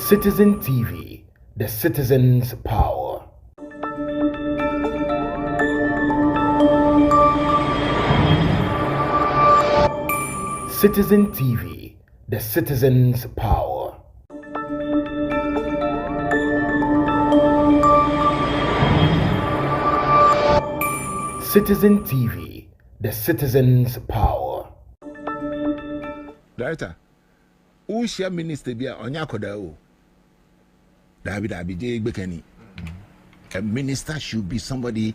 Citizen TV, the citizen's power. Citizen TV, the citizen's power. Citizen TV, the citizen's power. Director, who share minister be Onyakoda o? Dabi J Bekani. A minister should be somebody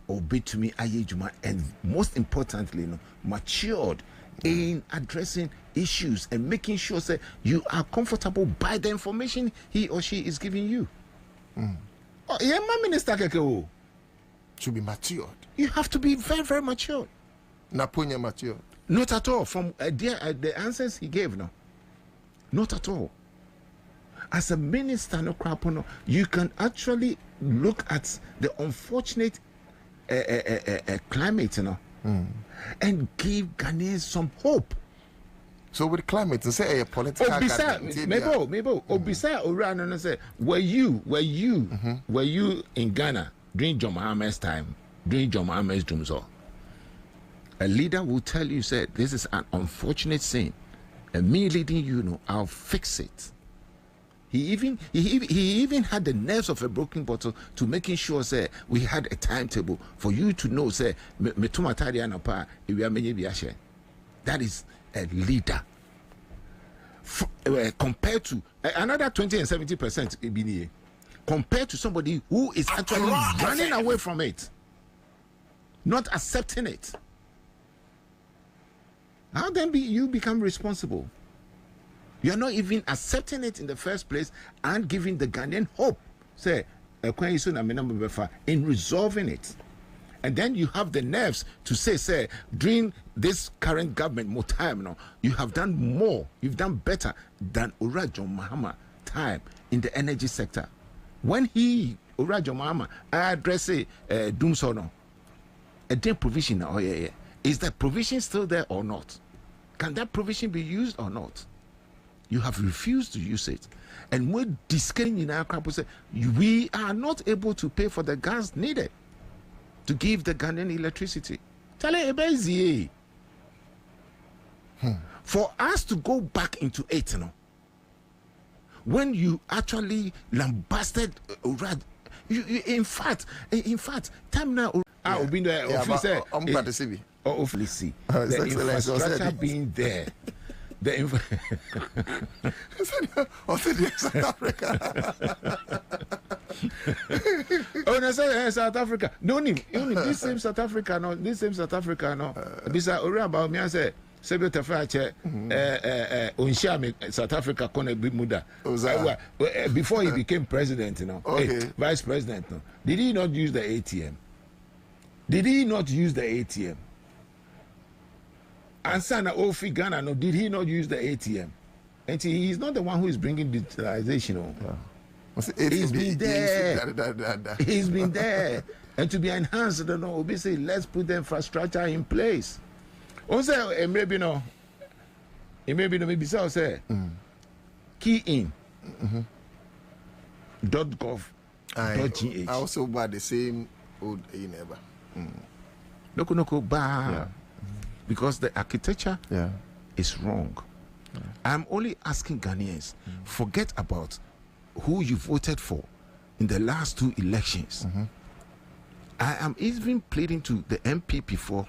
obey to me ayejuma, and most importantly, matured in addressing issues and making sure that you are comfortable by the information he or she is giving you. Oh, yeah, my minister keke should be matured. You have to be very, very matured. Naponia matured. Not at all. From the answers he gave, no. Not at all. As a minister, no crap, no, you can actually look at the unfortunate climate, you know, and give Ghanaians some hope. So with climate, to say a political maybe Obisa Orano say, were you in Ghana during John Mahama's time, during John Mahama's doomsday? A leader will tell you, say, this is an unfortunate thing, and me leading you, I'll fix it. He even had the nerves of a broken bottle to making sure, say, we had a timetable for you to know, say, that is a leader. Compared to another 20 and 70%, compared to somebody who is actually running away from it, not accepting it. How then you become responsible? You are not even accepting it in the first place and giving the Ghanaian hope, say, in resolving it. And then you have the nerves to say, during this current government, more time now, you have done more, you've done better than Urajo Mahama time in the energy sector. When Urajo Mahama, address Doomsono, a day provision, is that provision still there or not? Can that provision be used or not? You have refused to use it. And when discussing in our campus, we are not able to pay for the gas needed to give the Ghanaian electricity. For us to go back into it, when you actually lambasted in fact, time now, I'll be there. The infrastructure being there. South Africa. South Africa. No, this same South Africa, no. This is about me. I say, South Africa before he became president, vice president. Did he not use the ATM? And Sana Ofi Ghana, did he not use the ATM? And he's not the one who is bringing digitalization. He's been there. He's been there. And to be enhanced, we say, let's put the infrastructure in place. Also, maybe say, key in .gov.gh. I also buy the same old neighbor. Loko bar. Because the architecture is wrong. I'm only asking Ghanaians, forget about who you voted for in the last two elections. I am even pleading to the MPP for,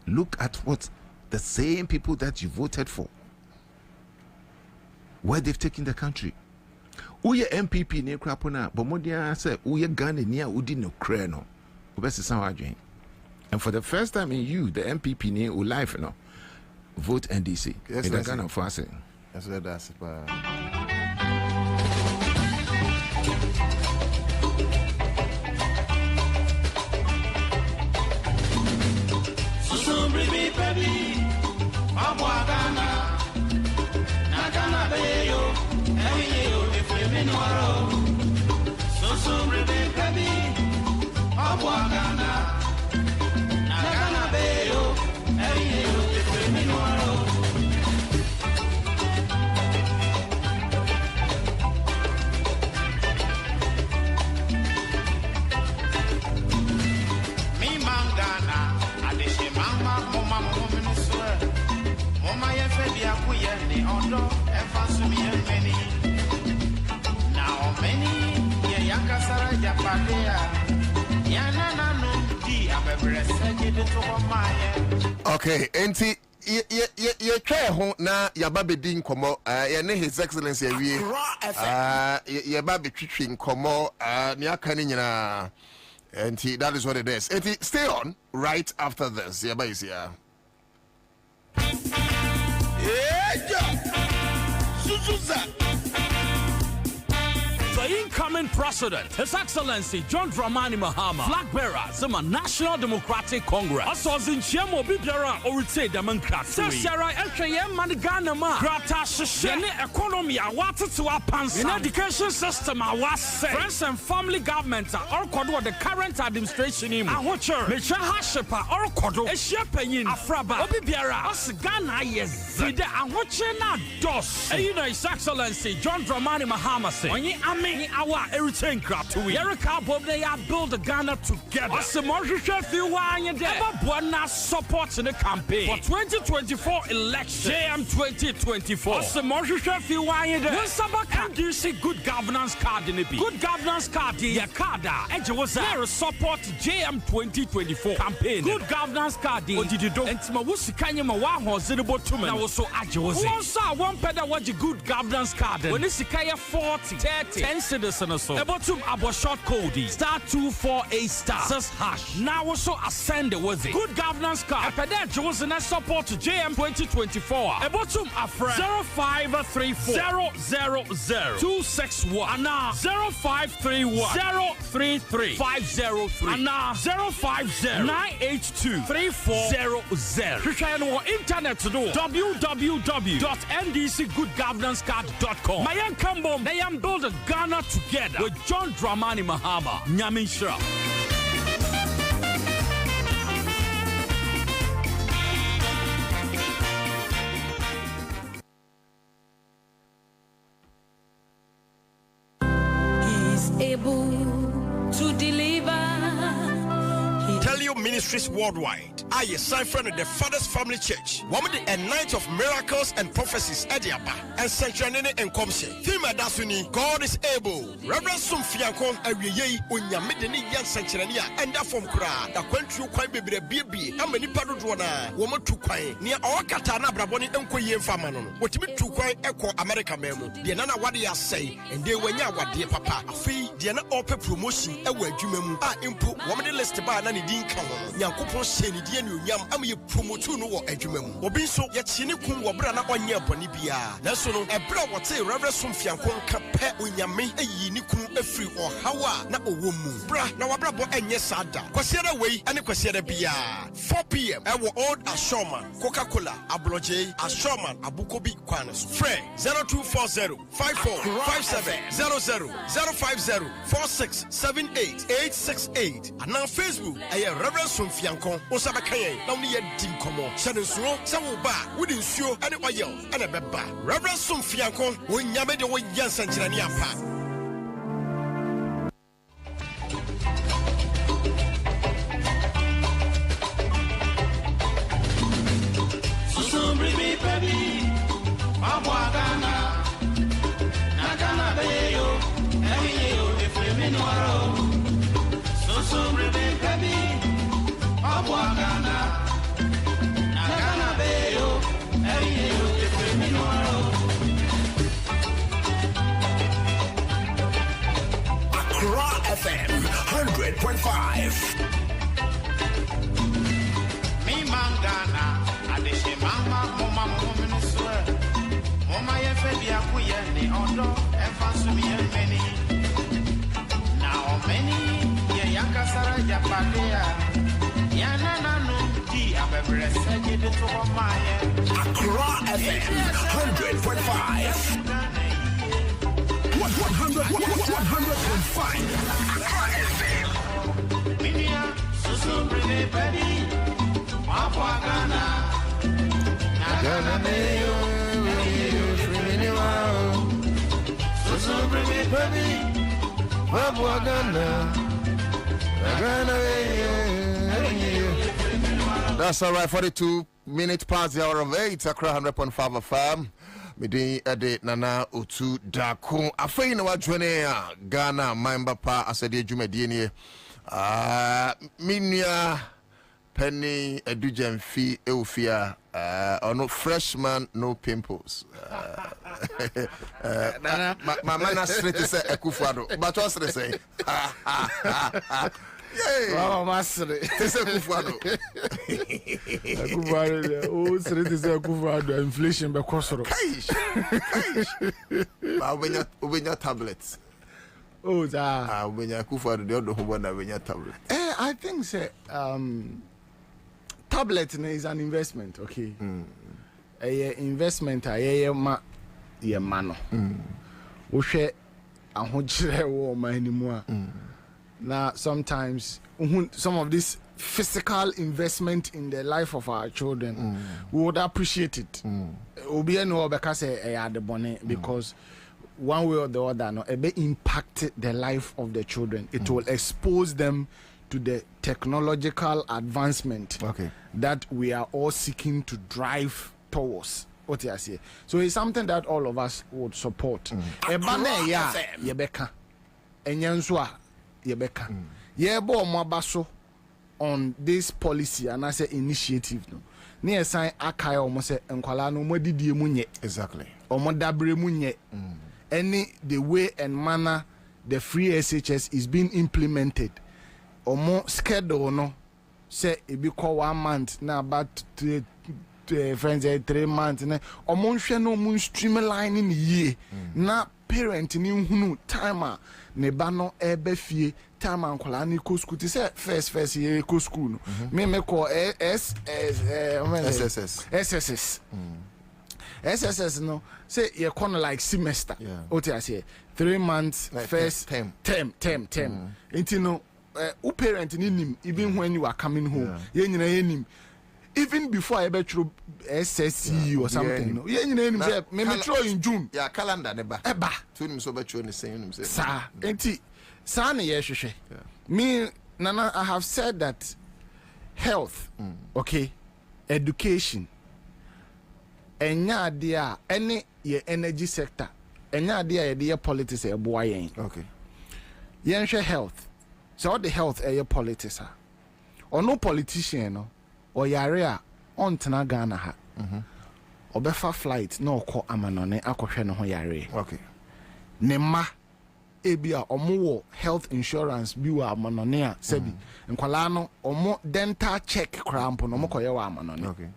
look at what the same people that you voted for, where they've taken the country. Uye MPP ne krapona, but modia say uye Ghana niya udi no kreno. Ubesi sawa adwen. And for the first time in you, the MPP near life, vote NDC. Yes, in the Ghana for us. That's what that's about. Okay, enti ye try ho na yaba bedin komo ye ne his excellency awie ye ba betwitwi komo ne aka ne nyina enti that is what it is. Enti stay on right after this. Yaba is here. The incoming president, His Excellency John Dramani Mahama, flag bearer, Zima National Democratic Congress. Also, in Chemo Bibiara, or say Democrats. Sara Elkayem Maniganama, Grata Shene economy, water to our pants. In education system, I was say. Friends and family government are all the current administration. I watch her. Mecha Hashepa or Kodo, a shepherd, Afraba, Obibiara, Osgana, yes. Vide, I watch na dos. You know, His Excellency John Dramani Mahama say, our everything crap to Yerika Bob, they are build Ghana together. What's the more few wine there? Buona support in the campaign for 2024 election. JM 2024. What's the more few wine there? When Sabaka, do you see good governance card in the B? Good governance card, Yakada, Edge was there support JM 2024 campaign. Good governance card, what did you do? And Timawusi Kanyama Waho, Zidibo Tuman, also Agyarko. One saw one pedal watch a good governance card. When it's Sikaya 40, 30, 10 citizens or so. About abo short code *248*6#. Now also ascend the was it. Good governance card. Apeda Johnson and support to JM 2024. About afra 0534 000 and now 0531 033 503 and now 050 982 3400. You can on internet to do www.ndcgoodgovernancecard.com. Mayan Kambo, they am build a Ghana together with John Dramani Mahama. Nyaminsha. He's able to deliver. Tell you ministries worldwide. I sign friend of the Father's Family Church. Woman a night of miracles and prophecies Ediaba and Sanctuary and Comse. Thema Dasuni, God is able. Reverend Sumfiankon Awiye Unyamidini Yan Sanctuary and that from Kra. The country quite baby baby. How many Padudwana? Woman to quite near our Katana Braboni and Koyen Famanon. What me to quite echo America memo. The Nana Wadia say, and they were now what dear Papa. A fee, the Anna Open promotion, a word Jumemu. I input woman list about Nani Dean Kanon. Yankupo Seni Yam am ye promote no edwumam obi so ye chine kun wo bra na onye boni bia na so no e bra wote Reverend Sumfiankon ka pe onyame ayi ni kun afiri ohawa na owo mu bra na wabrabo enye sada kwasiera wei ane kwasiera bia 4 p.m. e wo Old Ashoman Coca-Cola Abloje Ashoman Abukobi Kwanos Fre 0240 545700 050 4678868 and on Facebook Reverend Sumfiankon Osabaka now we dim komo shade so ba wudi nsuo ane oil ane beba Reverend Sumfiankon wonyame de wo yansankyerane ampa FM 100.5. Me mangana, adeshe mama, mama, mama, swear. Mama, ye febi akuye ni ondo, efansu mi many. Now many, ye yakasara japadea. Yana nanu di abebre sege de to maye. Accra FM 100.5. 100.5. Minia, susu brene baby, mapwa Ghana. Ghana meyo, free wow. Susu brene baby, mapwa Ghana. Ghana meyo. That's all right. 42 minutes past the hour of 8, Accra 100.5 FM. Midi Ede Nana Utu Dako. Afei na wadwene a Ghana member pa asede dwumadie minia Penny Edujemfi Eufia no freshman no pimples. Mama na straight say Ekufuado. But what say? Mama Masre. Say Ekufuado. Ekufuado. Oh, straight say Ekufuado. Inflation be kosoro. Kaish. Ubenya tablets. Oh, that. Ubenya Ekufuado the other one na ubenya tablet. I think say tablet is an investment, okay? Investment ma ye mano. Wo hwe ahogire wo ma animu now sometimes some of this physical investment in the life of our children we would appreciate it. Obi no be ka say the bonnet because one way or the other no it impact the life of the children. It will expose them to the technological advancement that we are all seeking to drive towards. What you say? So it's something that all of us would support. Ebane ya yebeka. Enyanswa yebeka. Yebo mabaso on this policy and I say initiative no. Near sign akaya omo say enkwala no mo didie mu nye. Exactly. Omo dabre mu nye. Any the way and manner the free SHS is being implemented. Omo schedule no say it be call 1 month na about friends 3 months na omo nhwe no mo streamlining ye na parent ni hunu time ne ba no ebe fie time ankola ni ko school ti say first year ko school no me call SSS no say you come like semester what I say 3 months like first term into no who parent nim even when you are coming home even before I bet you SSC or something no me throw in June calendar neba eba to nim so bet you the same sa enti sa na ye hwehwe me nana I have said that health okay education enya ade a any ye energy sector enya ade a ye de politics e boa yen okay yen hwe health so all the health e politics or no politician no or yare a on tena Ghana ha obefa flight na okọ amanone akohwe no ho yare okay ne ma ebia omo health insurance bi wa amanone a sebi nkwala no omo dental check cramp no mo koye wa amanone okay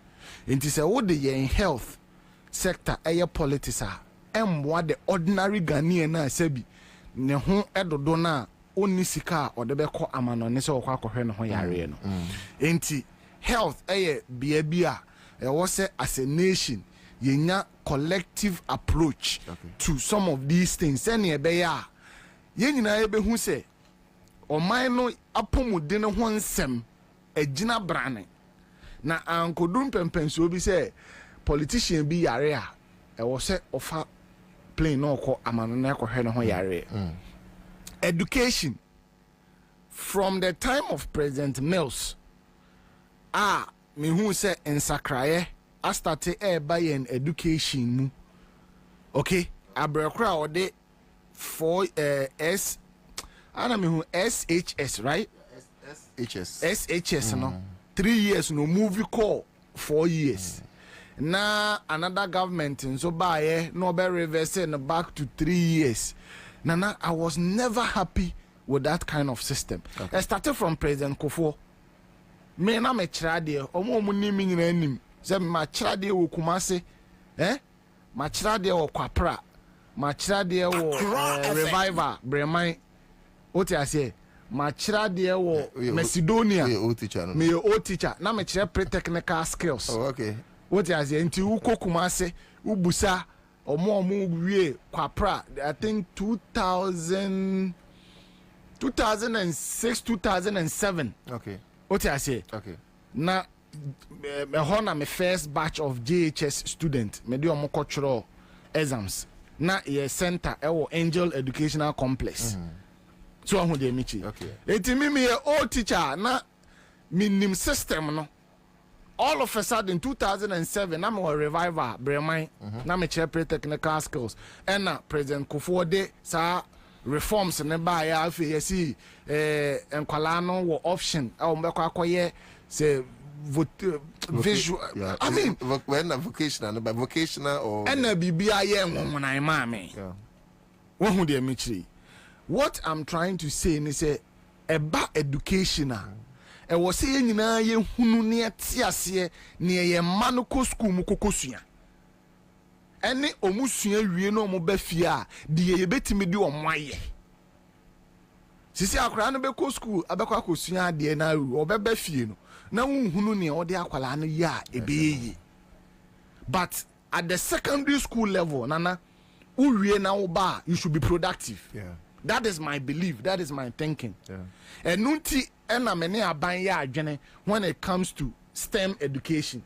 nti se wo de yen health sector eye politics a emwa the ordinary Ghanaian na sebi ne ho edodo na oni sika o de be ko amanone se okwa akohwe no ho yare no enti health bia bia was as a nation yenya collective approach to some of these things any ebe ya yenyina ebe hu se oman no apomude ne ho nsem agina brane na ankodun pempenso bi se politician bi yare a was ofa plane no ko amano na akohwe ne ho yare education from the time of President Mills me who say ensakraye I started by an education mu okay abrekra ode for S ana me who SHS right SHS no 3 years no movie call 4 years na another government so by no be reversing back to 3 years nana I was never happy with that kind of system. I started from President Kofo. Me na me chirade omo ni mi nyina nim se ma chirade wo Kumase ma chirade wo Kwapra ma chirade wo Revival Breman oti ase ma chirade wo Macedonia me old teacher na me chire pre-technical skills okay oti ase nti wo Kumase ubusa omo wie Kwapra I think 2006 2007 okay what I say? Okay. Na my first batch of JHS student, me do omo cultural exams. Na ye center Angel Educational Complex. So I de michi. Okay. Eti me old teacher na minim system no. all of a sudden 2007 I'm a revival Bremen na me chair technical skills and President Kufuor sa reforms ne ba ya afi yesi enkwala no wo option e o mbekwa akoye say visual I mean when vocational but vocational or and bibia ye nwonwonan ma me wo hu de me chiri. What I'm trying to say is say eba educational e wo se nyina ye hunu ne atiase ne ye manu ko school mu kokosua ene omusua wie no mo ba fie a de ye betimi de omoaye sisi akra no be ko school abekwa akosua de na obeba fie no na hunu ne ode akwala no ya ebeyi. But at the secondary school level nana uwie na oba you should be productive. That is my belief, that is my thinking. And nunti ena mene aban ya adwene when it comes to STEM education.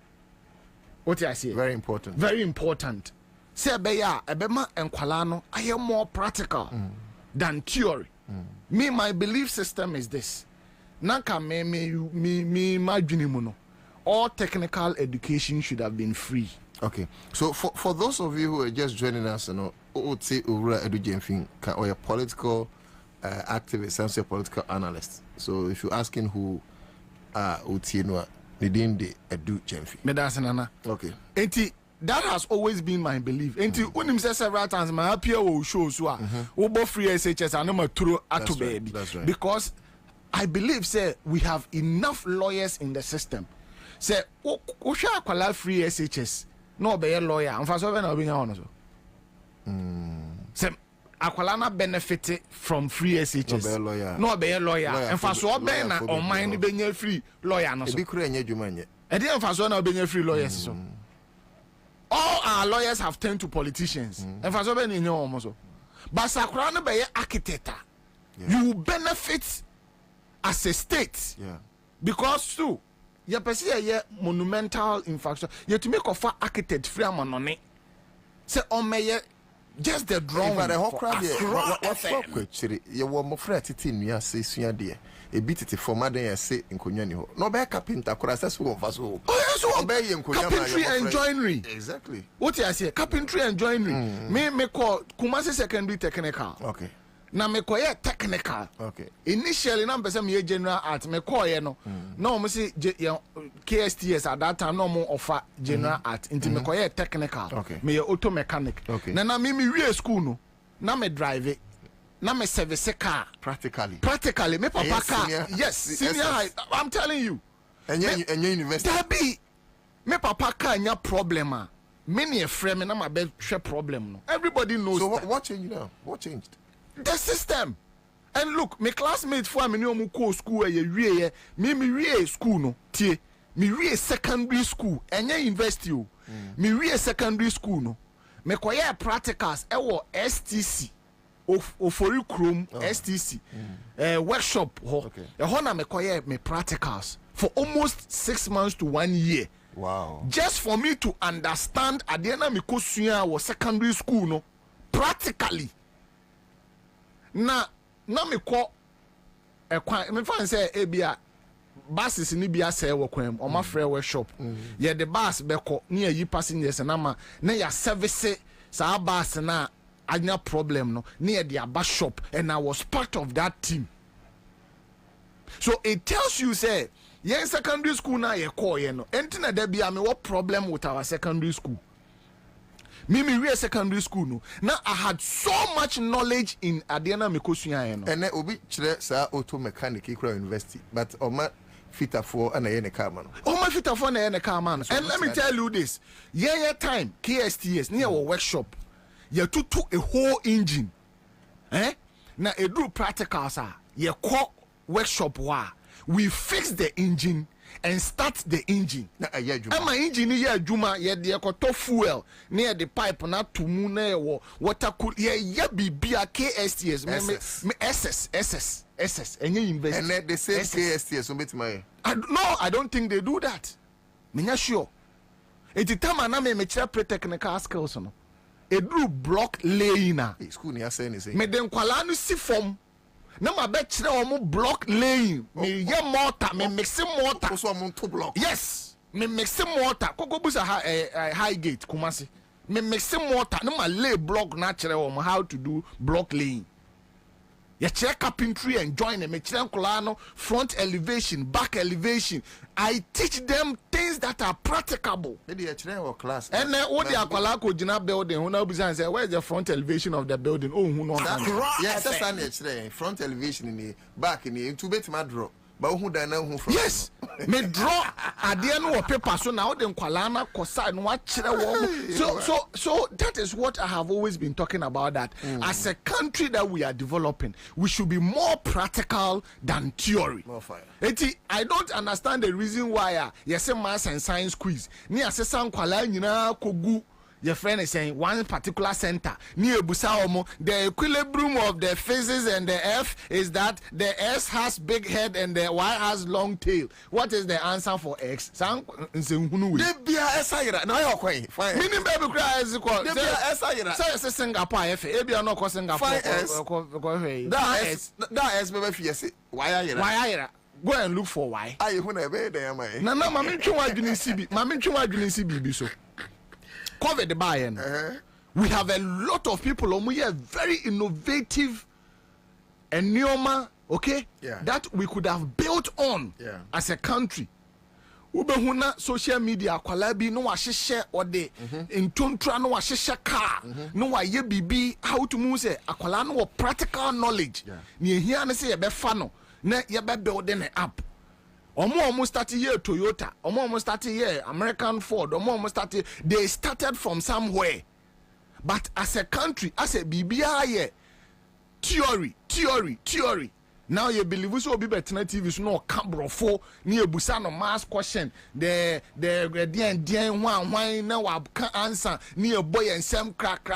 What I say? Very important. Very important. Say beya ebema enkwala no I am more practical than theory. Me my belief system is this. Nanka me madwene mu no. All technical education should have been free. Okay. So for those of you who are just joining us, you know, or a political activist and a political analyst. So if you're asking who Utienwa, within the Edu Jemfi. Okay. Enti that has always been my belief. Enti unim say several times my appear will show so obo free SHS and no through ato baby. Because I believe say we have enough lawyers in the system. Say o sha kwala free SHS no be a lawyer. Amfa so be na obi nya ono so. Say akwala na benefit from free SHS. No be a lawyer. Amfa so be na on mind be nya free lawyer no so. E bi kura nya dwuma nya. E dey amfa so na be nya free lawyers so. All our lawyers have turned to politicians. Amfa so be nya omo so. But sakura no be architect. You benefit as a state. Because too you perceive a monumental infrastructure. You to make of architect free amanone. Say on me just the drawing. But the whole crowd here. You want more friend to me say suya dear. A bit it for mother and say in Kunyani. No bear carpenter cross as one of us. Oh, yes, carpentry and joinery. Exactly. What I say, carpentry and joinery. Me call Kumasi secondary technical. Okay. Na me call technical. Okay. Initially, na person me general art. Me call no. No, me say KSTS at that time no more offer general art. Into me call technical. Okay. Me auto mechanic. Okay. Na me real school no. Na me drive it. Na me service car. Practically. Me papa car. Yes. Senior high. I'm telling you. And your university. That be. Me papa car nya problem. Many a friend me na my best problem no. Everybody knows. So what changed now? What changed? The system. And look, my classmates for me no go school me real school no tie me real secondary school enya university o me real secondary school no me koye practicals e wo STC ofori krom STC workshop ho e ho na me koye me practicals for almost 6 months to 1 year. Wow. Just for me to understand adena me ko sua wo secondary school no practically. Na me call a quan me fan say ebia buses ni bia say wo kwam o ma frɛ workshop ye the bus be ko ne yi passengers na ma na ya service sa bus na anya problem no near the aba shop and I was part of that team. So it tells you say yen secondary school na ye call ye no entina there be am what problem with our secondary school. Me real secondary school no. Now I had so much knowledge in Adiana Mikosuya no. And obi chire sa auto mechanic Ikra University, but oma fitter for and a car man. Oma fitter for and a car man. And let me tell you this. Yeah time KSTS near our workshop. You took a whole engine. Now a do practicals are you call workshop wa. We fix the engine and start the engine. And my engine here juma ye de to fuel near the pipe na to mu na water cool ye bibia KSTS me SS and you invest. And they say KSTS so my no, I don't think they do that. Me sure. It time na me try technical skills no. E do block laying na. School ni say anything. Me den kwala no si form. Na ma be kire o mo block laying me ye mortar me mix mortar so am to block. Yes me mix some water koko busa high gate Kumasi me mix some water no ma lay block natural on how to do block laying. You check carpentry and join them. Front elevation, back elevation. I teach them things that are practicable. Maybe a class. And then what the Akwalako Jina building, who now beside say, where's the front elevation of the building? Oh, who knows? Yeah, that's an front elevation in the back in the two bit my draw. But who don't know who from? Yes, me draw at the end of paper. So now the Kualana Kosa and watch so that is what I have always been talking about. That as a country that we are developing, we should be more practical than theory. More fire. I don't understand the reason why yes, a math and science quiz. Ni asesa Kuala nyina kogu. Your friend is saying one particular center near Busaomo, the equilibrium of the phases and the F is that the S has big head and the Y has long tail. What is the answer for X? Fine. Meaning baby cry is equal. Say Singapore F. Maybe I'm not Singapore. That S baby Why? Go and look for why. I who never there, my. No, Mammy Chuma CB. Mammy Chuma CB so. Cover the buy-in. We have a lot of people who are very innovative and neoma, okay? Yeah. That we could have built on as a country. Ubehuna social media kwalabi no wa share or de intontra no wa share car no wa ye bibi how to move say akwala no practical knowledge. Ni ehia ne say ye be fa no na ye be building an app. Omo started here Toyota, Omo started here American Ford, Omo started. They started from somewhere, but as a country, as a BBI, theory. Now you believe we so be better TV so no camera for near Busano mass question. The why now can answer near boy and some crack.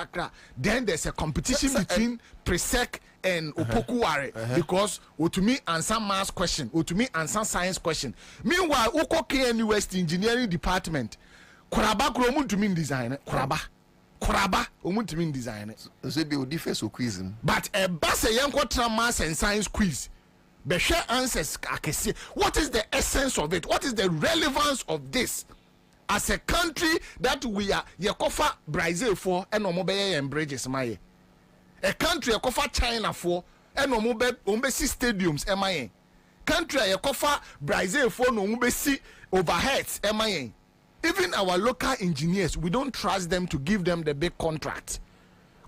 Then there's a competition between Presec and Opokuware because to me answer mass question, to me answer science question. Meanwhile, Oko KNU West Engineering Department, Kuraba Kromun to mean designer, Kuraba to mean designer. So be differ so quiz. But a bus a young mass and science quiz. Be share answers. What is the essence of it? What is the relevance of this? As a country that we are, Yakofa Brazil for and Omobeye and bridges, my. A country a cover China for and no see stadiums MIA. Country a cover Brazil for no see overheads MIA. Even our local engineers, we don't trust them to give them the big contracts.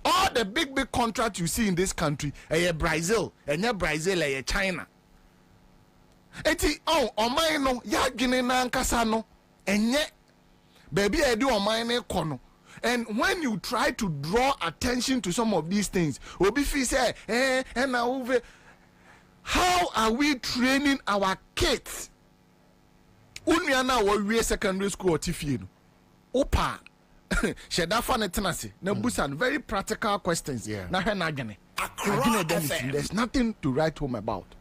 All the big contracts you see in this country, Brazil, and Brazil, China. Eti mine no ya gene na nkasa no enye baby I do on mine kono. And when you try to draw attention to some of these things, Obi fi say, and how are we training our kids? Unyana we secondary school tifie no. Opa, shedafa ne tenase. Na busan very practical questions. Na he na agene. There's nothing to write home about.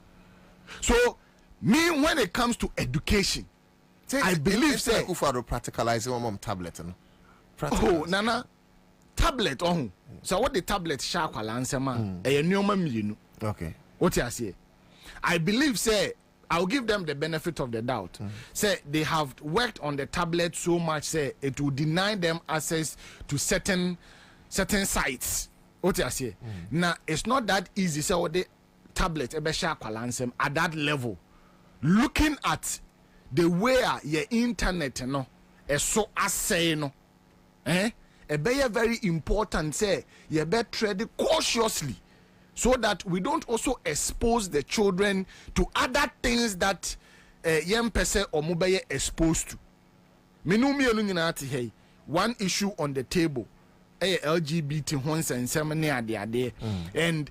So, me when it comes to education, I believe say for practicalizing one tablet. Oh, Nana, tablet on. So what the tablet shark will answer man? A new Okay. What you say? I believe say I'll give them the benefit of the doubt. Say they have worked on the tablet so much say it will deny them access to certain sites. What you say? Now it's not that easy. So what the tablet ebe shark will answer at that level. Looking at the way your internet no is so assay no. A very important say you better tread cautiously so that we don't also expose the children to other things that young person or mobile exposed to. One issue on the table, LGBT ones and ceremony are there, and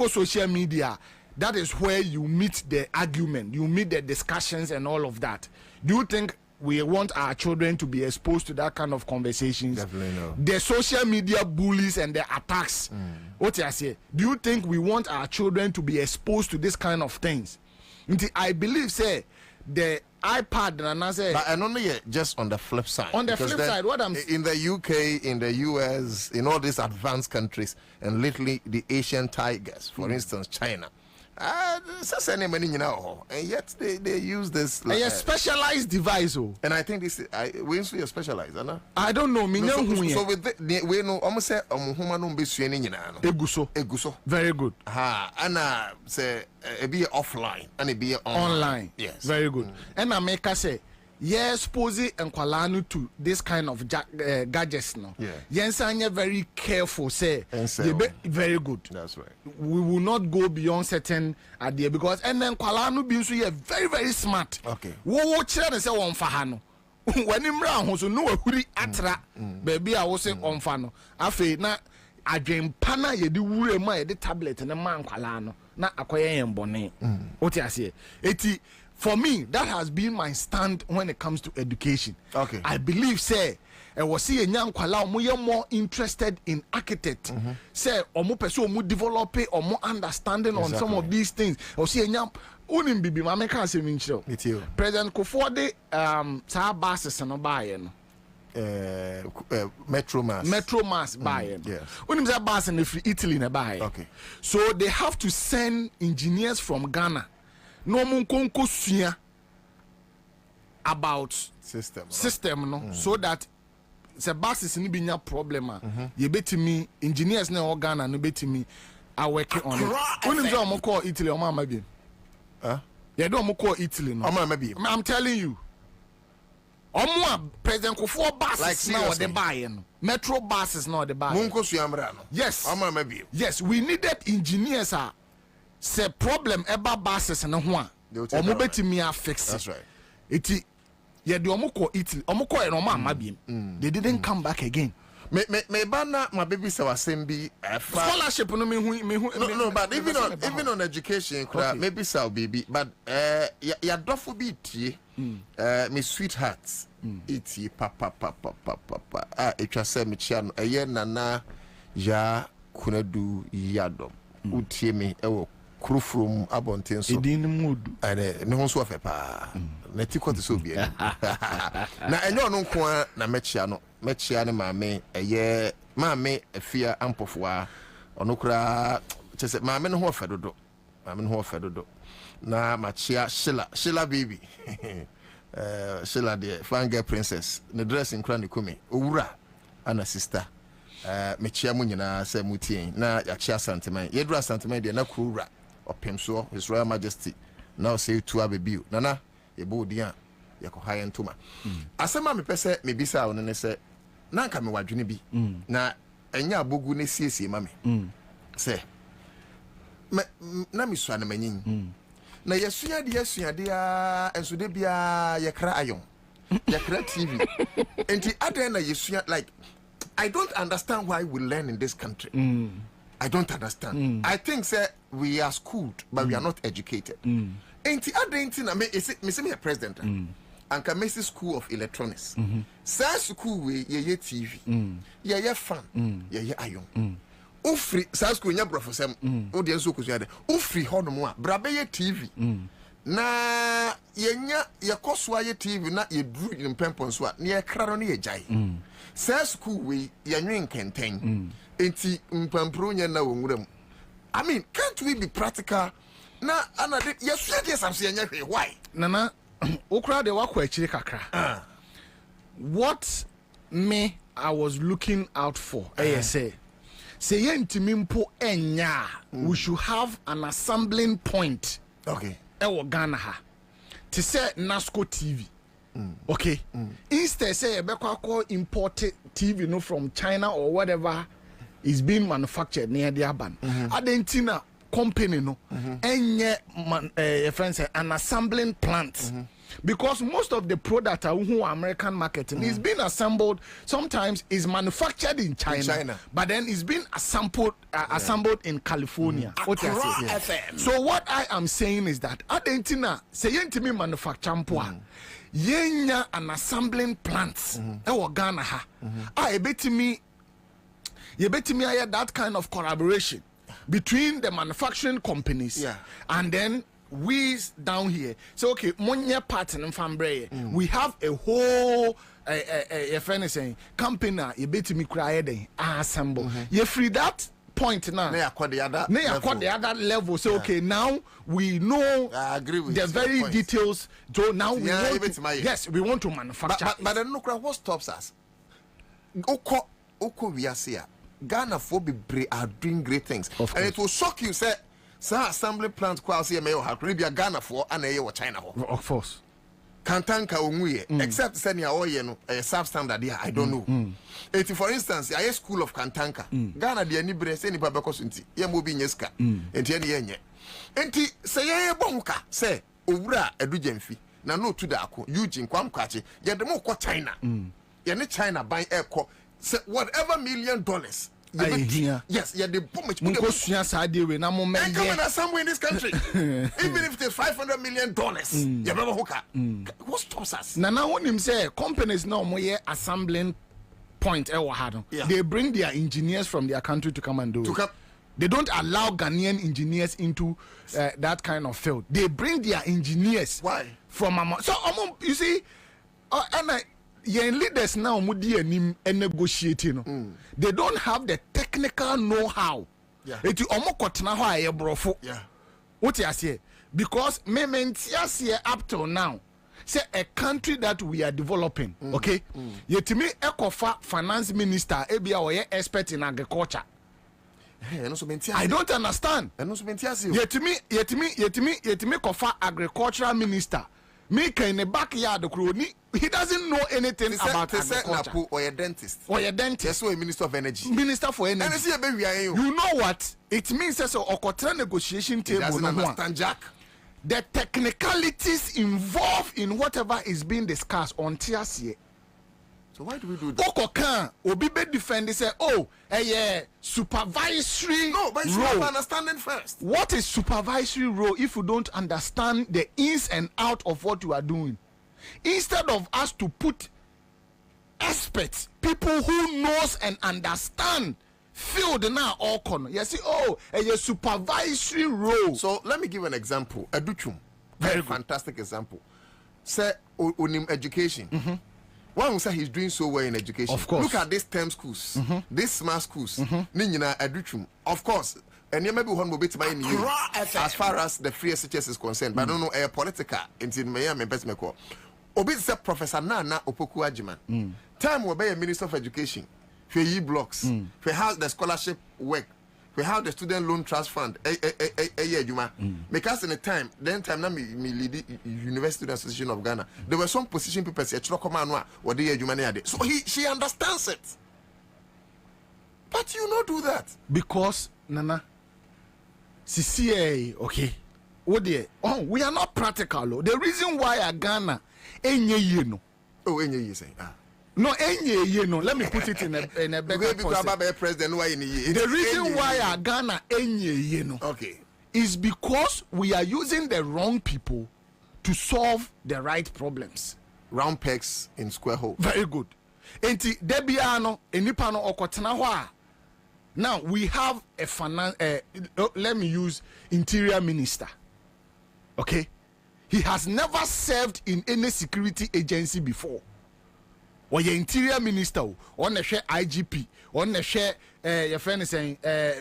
social media. That is where you meet the argument, you meet the discussions and all of that. Do you think we want our children to be exposed to that kind of conversations? Definitely no. The social media bullies and the attacks. What I say? Do you think we want our children to be exposed to this kind of things? I believe say the iPad and I say, and only just on the flip side. On the flip side, what I'm in the UK, in the US, in all these advanced countries, and lately the Asian tigers, for instance, China. And yet they use this a specialized device. And I think this we are specialized, no? I don't know. So with we know almost say human be suani nyina no. Eguso. Very good. And say be offline and be online. Yes. Very good. And I make say expose enkwalanu to this kind of gadgets no. Yeah. Yensanya very careful say very good. That's right. We will not go beyond certain idea because and then kwalanu bi so ye very very smart. Okay. Wo kire ne say won fa ha no. When imra ho so no wahuri atra baby a wo say on fa no. Afi na adwempa na ye di wure ma ye di tablet ne man kwala no na akoye yen bone. Oti ase. Eti for me, that has been my stand when it comes to education. Okay. I believe, say, was see a young kwala more interested in architect. Say, or more person more develop or more understanding on some of these things. Or see a young unim bibi mama can't say me show. President Kofode sa buses and buy Metro Mass buy. Yes. Unim sa bus and if Italy na buy. Okay. So they have to send engineers from Ghana. No mun konko sua about system no so that the buses ni bi nya problem ye betimi engineers na organ no betimi are working on it. When you am call Italy o ma bi ye do am call Italy no I'm telling you omo President Kofo buses like now the buy no metro buses now the buy mun ko sua mra no yes we needed engineers say problem eba buses no ho a omo betimi a fix it. That's right. Iti ye de omo ko Italy omo ko e no ma biem they didn't come back again. Me bana my baby say wasembi scholarship no no but even on education maybe say baby but ya dofo bi tie me sweetheart iti papa etwa say me chia no eye nana ya kunadu yadom utie me ewo kurufrum abonten so edin mudu ane me ho so afepa na tikoti so bi na enyo no nko na mechia ne maame eye maame afia ampofoa ono kura chese maame no ho fedodo na machia Sheila baby Sheila the fangirl princess ne dressing crown ne kumi owura ana sister mechia mu nyina se mutien na ya chia sentiment yedura sentiment de na kurura opemso His Royal Majesty now say to abebiu nana ebo dia yako high entuma asema me pese me bisa won ne se na nka me wadwene bi na enya abogu ne siesie ma me se na mi so na manyin na yesua de a enso de bia yekra ayon yekra TV enti aden na yesua like I don't understand why we learn in this country. I don't understand. I think say we are schooled, but we are not educated. Enti adenti na me say me a president. Anka Messi School of Electronics. Sa school we ye TV. Ye fan. Ye ayon. Ufri sa school nya professor audience ko so ade. Ufri hono a brabe ye TV. Na ye koso ye TV na ye dru in pempon so a na ye kraro na ye jai. Sa school we ye nwen kenten. Enti mpampro nya na wonwuram. I mean, can't we be practical? Na anade yesu dey samse nya hwe why? Nana okra de wakọ akire kakra. What I was looking out for, say yentimi mpo enya, we should have an assembling point. Okay. Ewo Ghana ha. To say Nasco TV. Okay. Instead say ebekwa import TV no from China or whatever is being manufactured near the urban. Adentina company no enye friends an assembling plant. Because most of the product who American marketing is being assembled, sometimes is manufactured in China. But then it's been assembled in California. So what I am saying is that Adentina say yentimi manufacture mpoa yenya an assembling plant ewo Ghana ha you bet me that kind of collaboration between the manufacturing companies and then we down here. So okay, money pattern and fambre. We have a whole a friend is saying company you bet me cry assemble. You free that point now. They acquire the other. They acquire the other level. So okay, now we know. I agree with the very points. details. So now we want to, yes, we want to manufacture. But then look, what stops us? Oko we are here. Ghana for be are doing great things, and it will shock you. Say, assembly plant kwa see me have Caribbean Ghana for and a China. Of course. Kantanka onwe except send your oil no substandard here I don't know. Eti for instance I school of Kantanka Ghana de ani bre say ni baba kosunti ye mo bi nyeska enti ene yenye enti say ye bonka say owura edujemfi na no to da ako Eugene kwam kwache ye de mo ko China ye ne China ban eko say whatever $1 million yes, yeah, the much come somewhere in this country. Even if it's $500 million, you never hooker. What stops us? Now, when him say companies now more assembling point, they bring their engineers from their country to come and do it. They don't allow Ghanaian engineers into that kind of field. They bring their engineers. Why? From so you see, and yen leaders now mudi and negotiating. They don't have the technical know-how. It Yeah. What you say? Because up till now, say a country that we are developing, okay? Yet me Ekofa finance minister, ebia expert in agriculture. I don't understand. Yet me Kofa agricultural minister. Make in the backyard he doesn't know anything about agriculture. Or a dentist. Or a dentist. Yes, so a minister of energy. Minister for energy. You know what? It means as a Okotra negotiation table. Doesn't understand Jack. The technicalities involved in whatever is being discussed on TRCA. So why do we do that? Okokan Obibe defend say, supervisory. No, but you have understanding first. What is supervisory role if you don't understand the ins and out of what you are doing? Instead of us to put experts, people who knows and understand field now all corner. You see, a supervisory role. So let me give an example. Educhum, very fantastic example. Say unim education. One will say he's doing so well in education. Of course. Look at these STEM schools, these smart schools. Ninyina educhum. Of course. And you may be one bit by as far as the free SHS is concerned, but I don't know a political in Miami investment. Obi said Professor Nana Opoku Ajiman. Time will be a Minister of Education. For ye blocks, for how the scholarship work, for how the student loan trust fund, because in the time, na me lead University Student Association of Ghana, there were some position people say or the so she understands it. But you not do that. Because Nana CCA, okay. We are not practical. The reason why Ghana no. No, let me put it in a better president. The reason why Ghana okay, is because we are using the wrong people to solve the right problems. Round pegs in square hole. Very good. Enti debiano enipano okotena. Now we have a finance. Let me use interior minister. Okay, he has never served in any security agency before. Or your interior minister, on the share IGP, on the share your friend is saying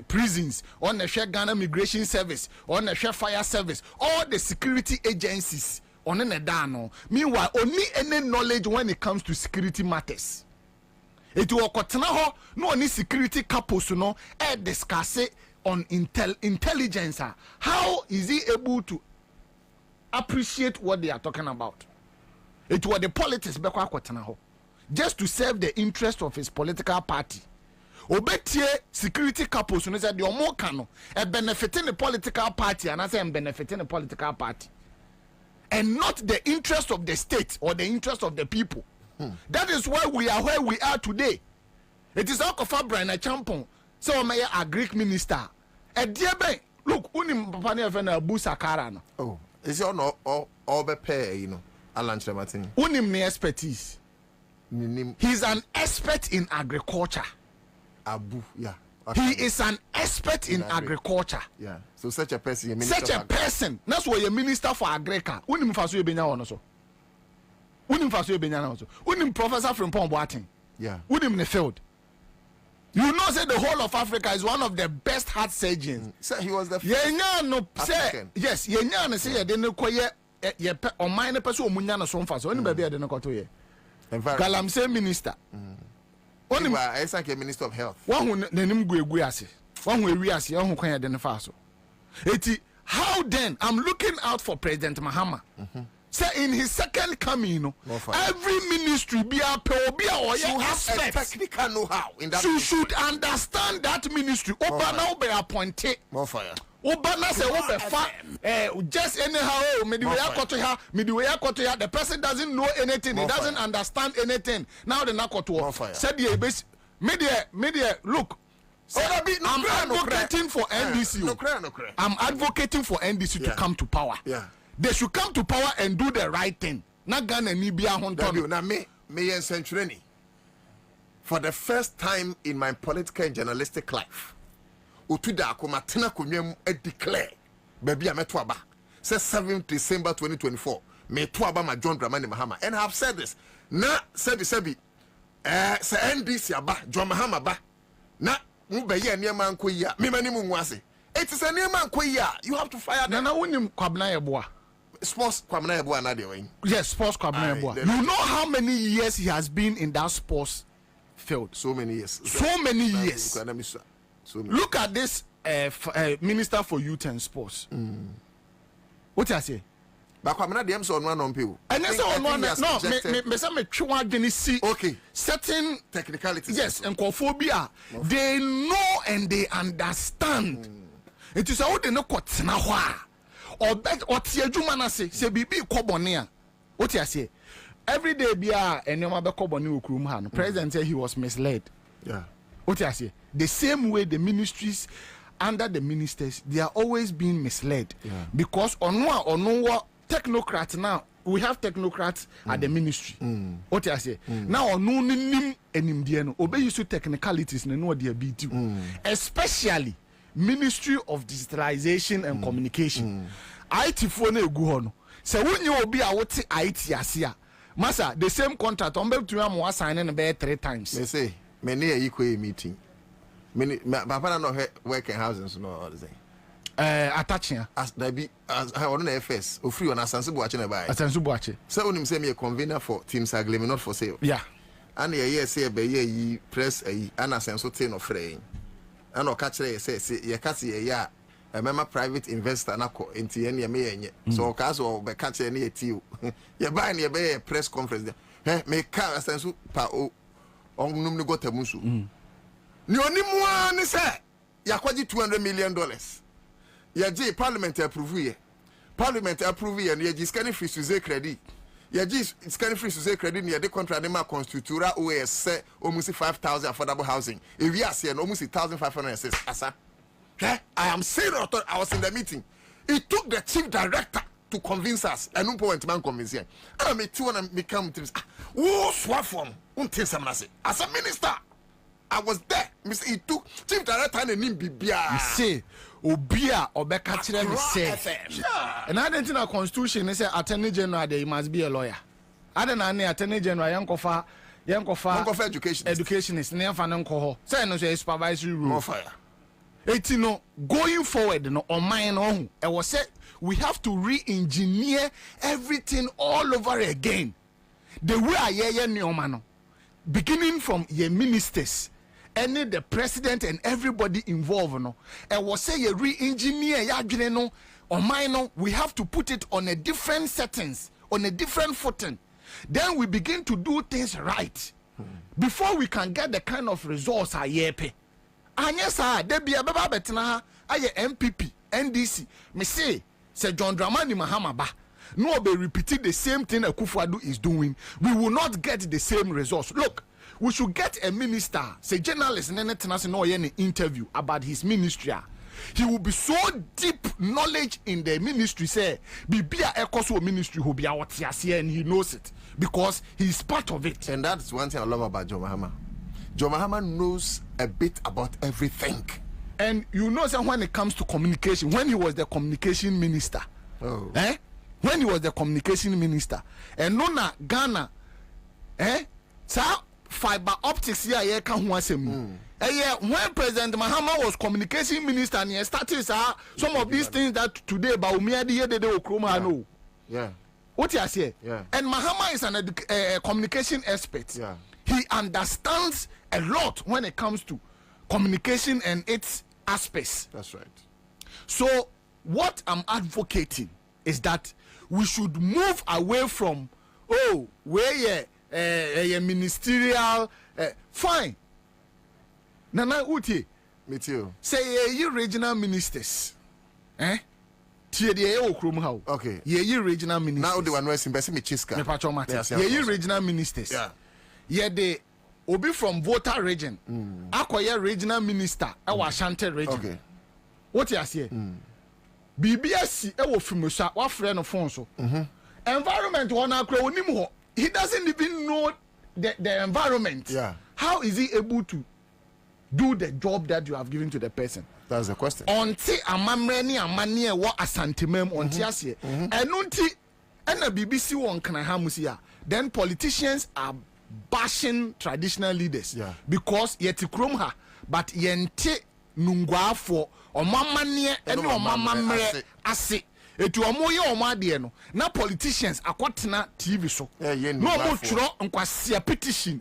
prisons, on the share Ghana Migration Service, on the share fire service, all the security agencies on the dano. Meanwhile, only any knowledge when it comes to security matters. It will continue no any security couples no discuss it on intelligence. How is he able to appreciate what they are talking about? It was the politics just to serve the interest of his political party. Obetie security couples no say the omoka no benefiting the political party and I say benefiting the political party and not the interest of the state or the interest of the people. That is why we are where we are today. It is Okofa Brian Champon, so my a Greek minister. Look, unim papa ne fe na Abu Sakara no. Oh, is it not all be pair, you know, Alan Martin. Unim ne expertise. He's an expert in agriculture. Abu, yeah. He is an expert in agriculture. Yeah. So such a person, That's why you're minister for agriculture. Unim faso ebenya wono so. Unim faso ebenya na so. Unim professor from Pomboatin. Yeah. Unim ne field. You know, say the whole of Africa is one of the best heart surgeons. So he was the first African. Yes, Yenya say they no koye ye on mine person omunya no so mfa so. Oni ba bia de no koto ye. Galamsey minister. Oni ba esanke minister of health. One hu nanim guegu ase. One hu ewi ase, one hu kwan ye de no fa so. Eti how then I'm looking out for President Mahama. Say in his second coming, you know, every ministry be a or you have a technical know-how in that. You should understand that ministry. Oba now be appointed. More fire. Oba now say oba fa. Just anyhow. The person doesn't know anything. He doesn't understand anything. Now the nakoto. Said the media look. I'm advocating for NDC. I'm advocating for NDC to come to power. Yeah. They should come to power and do the right thing. Not Ghana ni bia honton. Now me century. For the first time in my political and journalistic life, Utuda Akomatena Kunyem declare baby ametwaba. Say 7th December 2024. Me twaba ma John Dramani Mahama. And I have said this. Na sebi se NDC aba John Mahama ba. Na mubeye niema nko ya. Me mani mu nwase. It is a niema nko ya. You have to fire them. Na wonim kwabna yeboa. Sports Kwabena Yeboah na dey. Yes, sports Kwabena Yeboah. You know how many years he has been in that sports field? So many years. So many years. So many. Look at this Minister for Youth and Sports. What I say? But Kwabena dem so one on people. And that's on one. No, me say me twa deni see. Okay. Certain technicalities. Yes, and encophobia. They know and they understand. It is how they know kwatena hwa. Or bet or tiajuma na say bibi kobone. What you say? Every day bia enyoma be kobone okrum ha no. President said he was misled. Yeah. What you say? The same way the ministries under the ministers, they are always being misled. Yeah. Because on technocrats now, we have technocrats at the ministry. What you say? Now on no nim enimdiano obey you technicalities na no dia BT. Especially Ministry of Digitalization and Communication. IT phone egu ho no. Se wonye obi a wote IT ase a. Masa the same contract on be to am assign na be 3 times. They say me na equal meeting. Me papa na no work in houses no all the same. Attaching as there be as on the FS o free on Asansu Boache na buy. Asansu Boache. So onim say me a convener for Team Saglemi not for sale. Yeah. And ye say be ye press and Asansu ten of free. And catch say ye catch ye ya a member private investor na ko enti ene me yenye so cause or be catch ene eti ye buy ne be a press conference there me ka asensu pa o onum ni gotamusu ni onimu ani say yakwaji $200 million ye ji parliament approve ye and ye ji scanning free to say credit ye ji scanning free to say credit ni de contract de ma constitutora OS say almost 5,000 affordable housing if we are saying almost 1,506 asa. I am saying I was in the meeting. It took the chief director to convince us. I don't point man convince him. I me too and me come to who swap from as a minister. I was there. It took chief director and him bibia. You say Obia Obeka Chile me say. And I didn't know constitution say attorney general there must be a lawyer. I don't know attorney general yankofa educationist near fananko. Say no say supervisory rule. More fire. Going forward, on mine own, I was said we have to re-engineer everything all over again. The way I hear Neomano, beginning from your ministers, and the president and everybody involved, no, I was say you re-engineer ya on mine. We have to put it on a different settings, on a different footing. Then we begin to do things right before we can get the kind of results I hear. Anya sa de bia beba betena aye MPP NDC me say John Dramani Mahama ba no be repeating the same thing Akufo-Addo is doing. We will not get the same results. Look, we should get a minister, say journalist in any interview about his ministry. He will be so deep knowledge in the ministry, say bibia ekoso ministry will be out here and he knows it because he is part of it. And that's one thing I love about John Mahama. John Mahama knows a bit about everything. And you know that when it comes to communication, when he was the communication minister, when he was the communication minister, and Nona Ghana, fiber optics here ye ka ho asem when President Mahama was communication minister and he started some of these things that today ba umiade ye de okroma no yeah what you say yeah and Mahama is an communication expert yeah he understands a lot when it comes to communication and its aspects. That's right. So what I'm advocating is that we should move away from where ministerial fine. Nana Uti, me too. Say ye regional ministers, Okay. Ye regional ministers. Now the one who is me chiska. Me patcho matters. Ye regional ministers. Yeah. Ye de obi from Volta region. Akoye regional minister. Ewa Ashanti region. Okay. What you say? BBS ewo fimusha wa friend of phone so. Environment one akro onim ho. He doesn't even know the environment. Yeah. How is he able to do the job that you have given to the person? That's the question. Onti amamre ni amane wo asantemam onti ase. Enunti ena BBC won kana ha musia. Then politicians are bashing traditional leaders because yeti krom ha but yente nungwafo omamane ene omamamre ase etu omoye omade no na politicians akotena TV so no mo tworo nkwase petition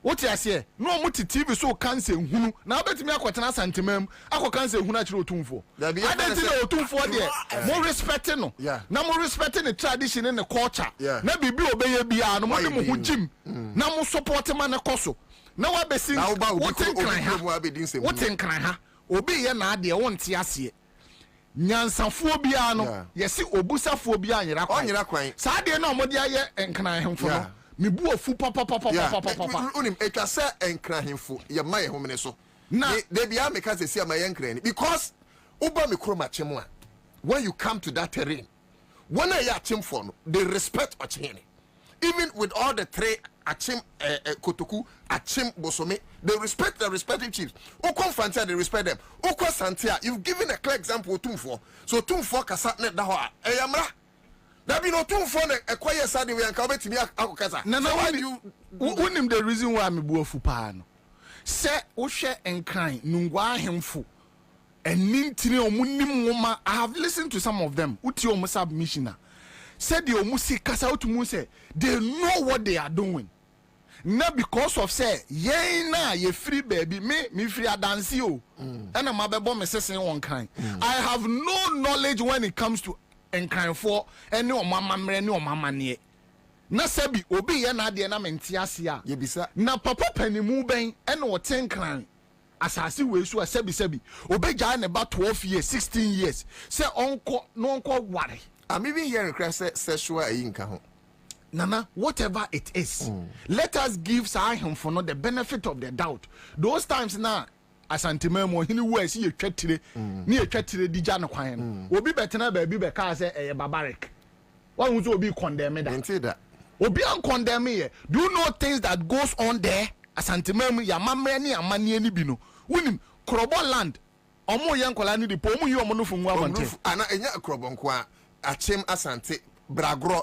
what you say no mo TV so cancer hunu na obetimi akotena santemam akokanse hunu akire otumfo identity otumfo de mo respect no na mo respect the tradition and the culture na bibi obeye bia no mo de mo hujim na mo support man na koso na wa besi what in kan ha obi ye na ade wonte ase nyansafo bia no yesi obusafo bia anyira kwan sa de na omode aye nkran hemfo no me bu ofu papa unim etwa se enkran hemfo ye maye homene so na de bia me ka se sia maye nkran because uba me kroma chemo a when you come to that terrain when I achim for no they respect ochene even with all the three achim kotoku achim bosome they respect the respective chiefs o confrontia they respect them o santia you've given a clear example tumfo so tumfo kasa net da ho a eyamra that be no tumfo na ekoye sade we anka obetimi akokasa na why you unim the reason why me bu ofu pa no se wo hwe enkran nungwa ahemfo enintini omunim woma I have listened to some of them uti omu submissioner said the omusi kasa utumu say they know what they are doing na because of say yen na ye free baby me free adansi o and am abebo me sesen won kan I have no knowledge when it comes to enkran for any o mama mre ni o mama ne na sabi obi ye na ade na mente ase a ye bisa na papa panimu ben and o tenkran asasi we so sabi obeja ne ba 12 years 16 years say onko no onko ware I'm even hearing crash sexual inka ho nana whatever it is let us give him for no the benefit of the doubt those times na asantemamo hini wo si ye twetire ni ye twetire dija no kwan no obi betena ba bi be ka say e barbaric why won't obi condemn that obi an condemn ye do you know things that goes on there asantemamo ya mamre ni amane ni bi no wonim krobo land omo ye nkola ni di po omo yi omo no funwa abonte ana enya krobo nko a achim asante bragro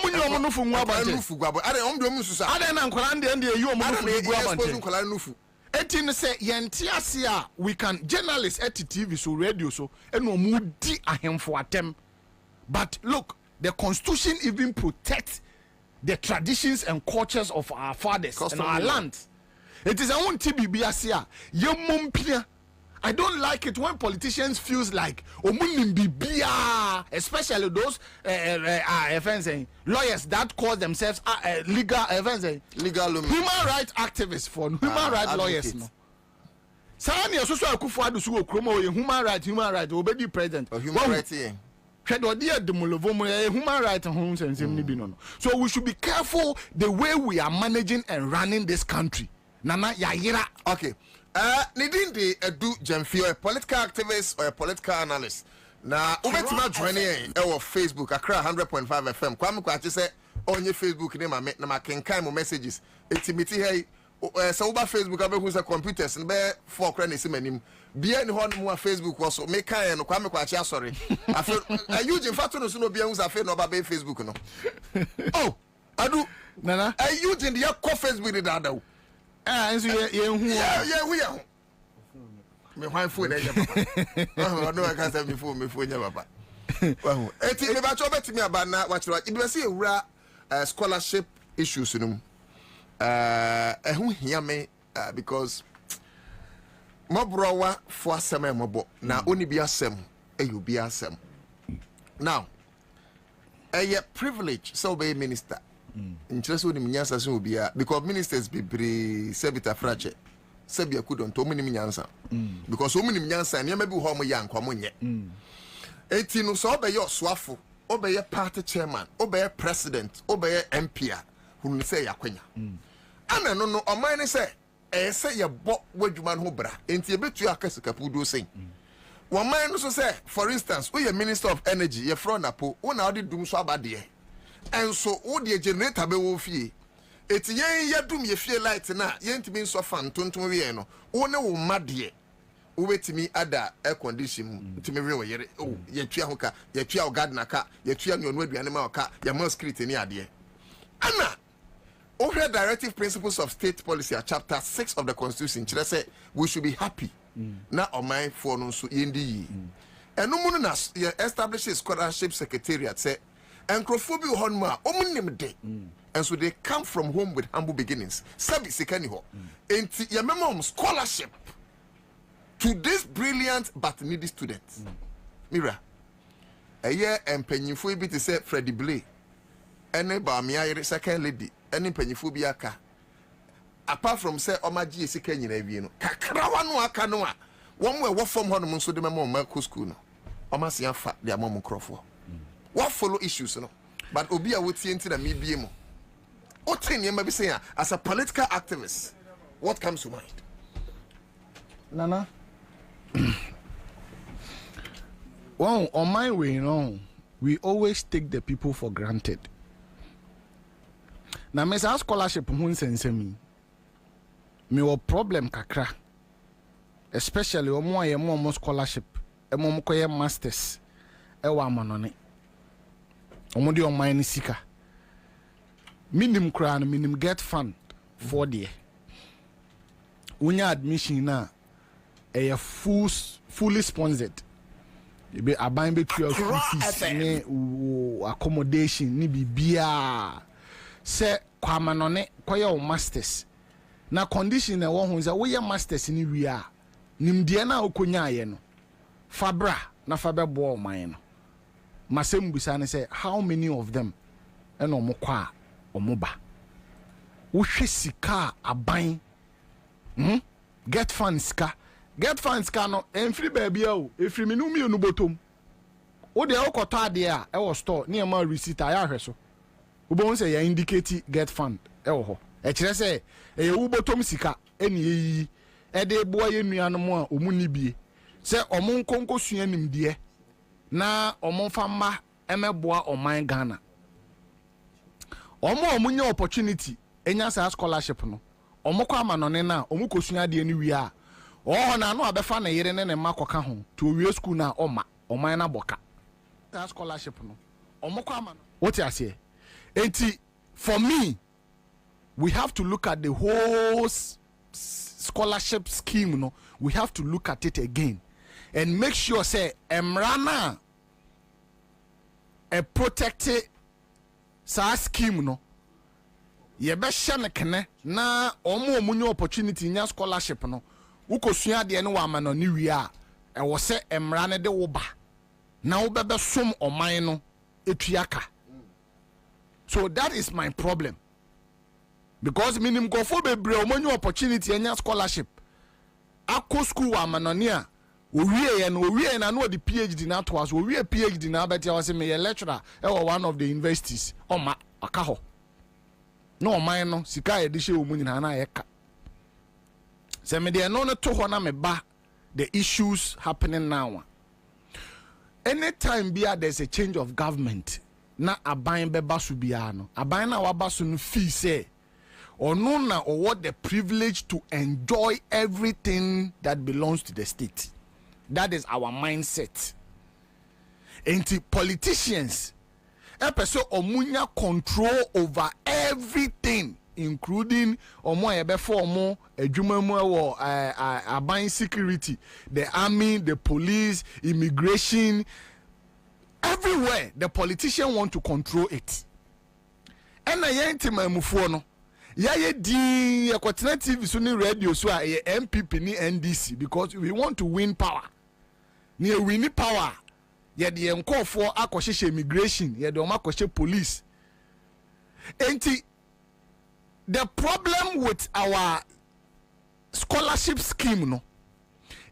munyi omo no funwa abonte nufu gwabo are omdo mu susa are na nkola ndi e yi omo no funwa abonte nkola nufu etin say yenti ase a we can journalists at TV so radio so eno omo di ahemfo atem but look the constitution even protects the traditions and cultures of our fathers and our land. It is a one TBB asia yemompia. I don't like it when politicians feels like omunimbibiya, especially those lawyers that call themselves legal human rights activists for human rights lawyers no. Sani asoso akufo adusu okromo human rights obedi president human rights human rights so we should be careful the way we are managing and running this country. Nana yayira. Okay. Needing the edu Jemfio, a political activist or a political analyst. Now, ubetima joining our Facebook, Accra 100.5 FM. Kwame kwachi say on your Facebook name na kenkai mo messages. Etimiti hey so uba Facebook abe who's a computers and be for credit manim. Bia ni ho no Facebook also make kan no Kwame kwachi sorry. Afi you in fact no so no bia who's a no ba be Facebook no. Oh, adu nana you in the Facebook with that though nso ye hu yeah we are me hwan phone e papa no I can say me phone nya papa wahu eti me ba cho betimi aba na wa kiro ibe se ewura scholarship issues no ehun hia me because mobrowa fo asem emobo na oni bi asem eyo bi asem now privilege so be minister interest oni nyansa so obia because ministers be sebita frache sebia kudon to muni nyansa because omuni nyansa ne ma bi ho mo yankwamo nye eti no so obeye oswafo obeye party chairman obeye president obeye MP hunu se yakwanya ana no oman ne se say ye bo wadwuma no bra enti e betu akasikapu do sen woman no so say for instance we minister of energy ye fro napo wo na odi dum so abade enso wo de generator be wo fie eti ye dum ye fie light na ye ntimi nso fan tonton we no wo ne wo made wo betimi ada air condition ntimi we wo yere oh ye tua ho ka ye tua o gardener ka ye tua no aduane ma ka ye ma script ni ade ana over directive principles of state policy chapter 6 of the constitution say we should be happy na oman for no so yendi yi eno mu na establish a scholarship secretariat say encrophobia honma omunim de and so they come from home with humble beginnings sabi sekani ho enti ye memo scholarship to this brilliant but needy students mira eye empanyifo bi te say Freddie Blay ene ba me ayere second lady ene empanyifo bi aka apart from say omaji esika nyina wie no kakra wa no aka no a won we wo form hono nso de memo ma ko school no omasi afa de amom krofo what follow issues no but obi a wotie enti na me bie mo o tin ye ma bi say as a political activist what comes to mind nana well on my way you know we always take the people for granted na me say scholarship hu nsensemi me wo problem kakra especially omo aye mo scholarship mo koye masters e wa amanone omo de on mine sika minim kra no minim get fund for the unya admission na e fully sponsored be aban be trio fees ne accommodation ni bibia se kwa amanone koye o masters na condition na wo hu ze wo ye masters ni wi a nimde na okonya ye no fabra na fabe bo o man no masem busa ne say how many of them eno mo kwa omoba wo hwe sika aban get funds ka no enfri baby o efri minu mi onu botom wo de okoto ade a e wo store ne ma receipt aya hwe so wo bon say ya indicate get fund e wo ho e kire say e wo botom sika eni yi e de boa ye nuanu mo a omu ni bie say omo nkonko sua nimde na omo famma emeboa oman Ghana omo nya opportunity enya sa scholarship no omo kwa amanone na omo kosua de ni wi a oh na no abefa na yere ne makoka ho to wie school na oman na boka that scholarship no omo kwa amano what you say enti for me we have to look at the whole scholarship scheme no we have to look at it again and make sure say emrana a protected sa scheme no ye be hye kene na omo nya opportunity nya scholarship no ukosua de ne wa mano ni wi a e wo se emra ne de wo ba na wo bebe som oman no etuaka so that is my problem because minim go for bebre omonyu opportunity enya scholarship akọ school wa manoni a owie na no the PhD na to us owie PhD na beti was me lecturer e one of the universities oma aka ho no oman no sika e de hye omu nyina na ye ka se me de no no to ho na me ba the issues happening now anytime bia there's a change of government na aban beba su bia no aban na waba su no fee say ono na what the privilege to enjoy everything that belongs to the state. That is our mindset. And politicians Epeso omunya control over everything, including omo ebefo omo adwuma mu wo aban security, the army, the police, immigration, everywhere. The politician want to control it. And na yentima mufuo no ye di yakwatena TV so ni radio so a MPP ni NDC, because we want to win power. Ni win power. Ye de enkofo akohye immigration, ye de omakohye police. Enti the problem with our scholarship scheme no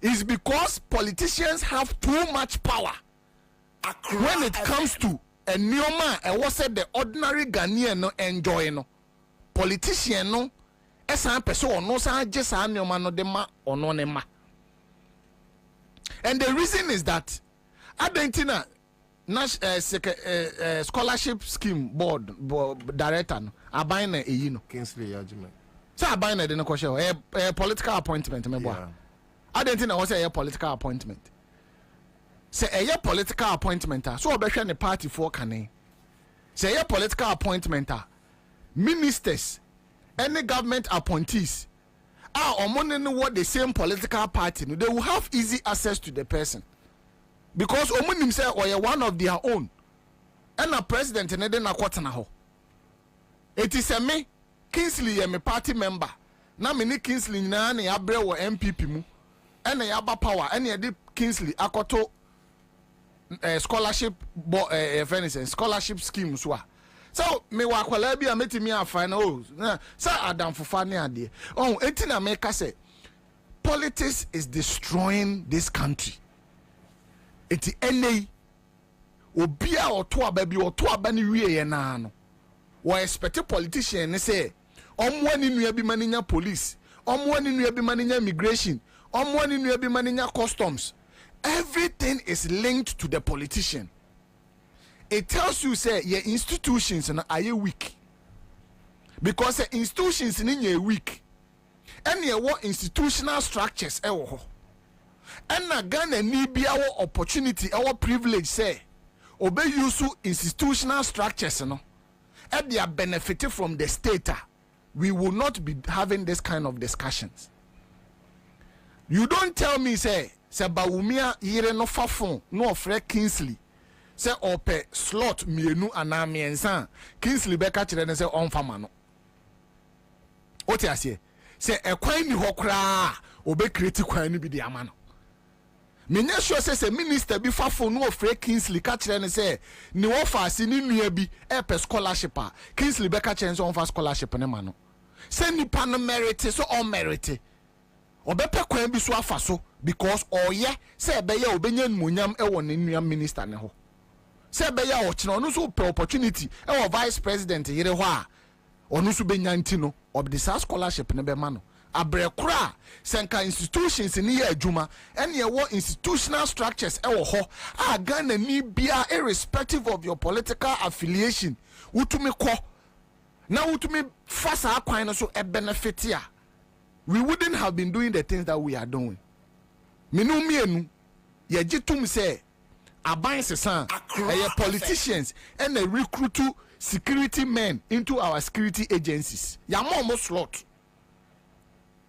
is because politicians have too much power when it comes to a neoma and what said the ordinary Ghanaian no enjoy no. Politician no esan person no san je sa neoma no de ma ono ne ma. And the reason is that Adentina scholarship scheme board director no aban na eyi no Kingsley Yajime. say aban na de no kwhye political appointment me boa. Adentina was say political appointment. Say a political appointment so obehwe ne party for kane. Say a political appointment ministers, any government appointees are omonene what the same political party, they will have easy access to the person. Because omonim say or one of their own. And a president and then a quarter ho. It is a me, Kingsley a me party member. Na me ni Kingsley na ne abre wo MPP mu. And a yaba power and ya di Kingsley akoto scholarship scholarship scheme so. So me wa kwala bi a metimi afan oh say Adam Fufa ne ade. Oh enti na make say politics is destroying this country. Enti ene obi a oto aba bi oto aba ne wie ye na no. We expect politician ne say omo ani nua bi maninya police, omo ani nua bi maninya immigration, omo ani nua bi maninya customs. Everything is linked to the politician. It tells you say your institutions are you weak, because the institutions in you weak, and your what institutional structures and na Ghana need be our opportunity, our privilege say obey use institutional structures no and they are benefited from the state. We will not be having this kind of discussions. You don't tell me say Bawumia yire no fafon no ofre Kingsley say ope slot mienu anamiensa Kingsley beka kire ne say onfama no oti ase say ekwan ni hokra obe create kwan ni bi di ama no menya sure say minister bi fafon no ofre Kingsley ka kire ne say ni wo fa ase ni nua bi epe scholarship a Kingsley beka kire say onfa scholarship ne ma no say nipa no merit so on merit obepe kwan bi so afa so because oye say ebeye obenya nmunyam e won nua minister ne ho say ebeye o kire onu so pe opportunity e wo vice president yire ho a onu so benya ntino of the scholarship ne be ma no abrekura senka institutions ni ya adwuma ene ye wo institutional structures e wo ho a Ghana ni bia irrespective of your political affiliation utumi ko na utumi fasa akwan no so e benefit ya, we wouldn't have been doing the things that we are doing. Minu mienu ye jitum say aban sesan politicians and they recruit security men into our security agencies. Yama almost slot.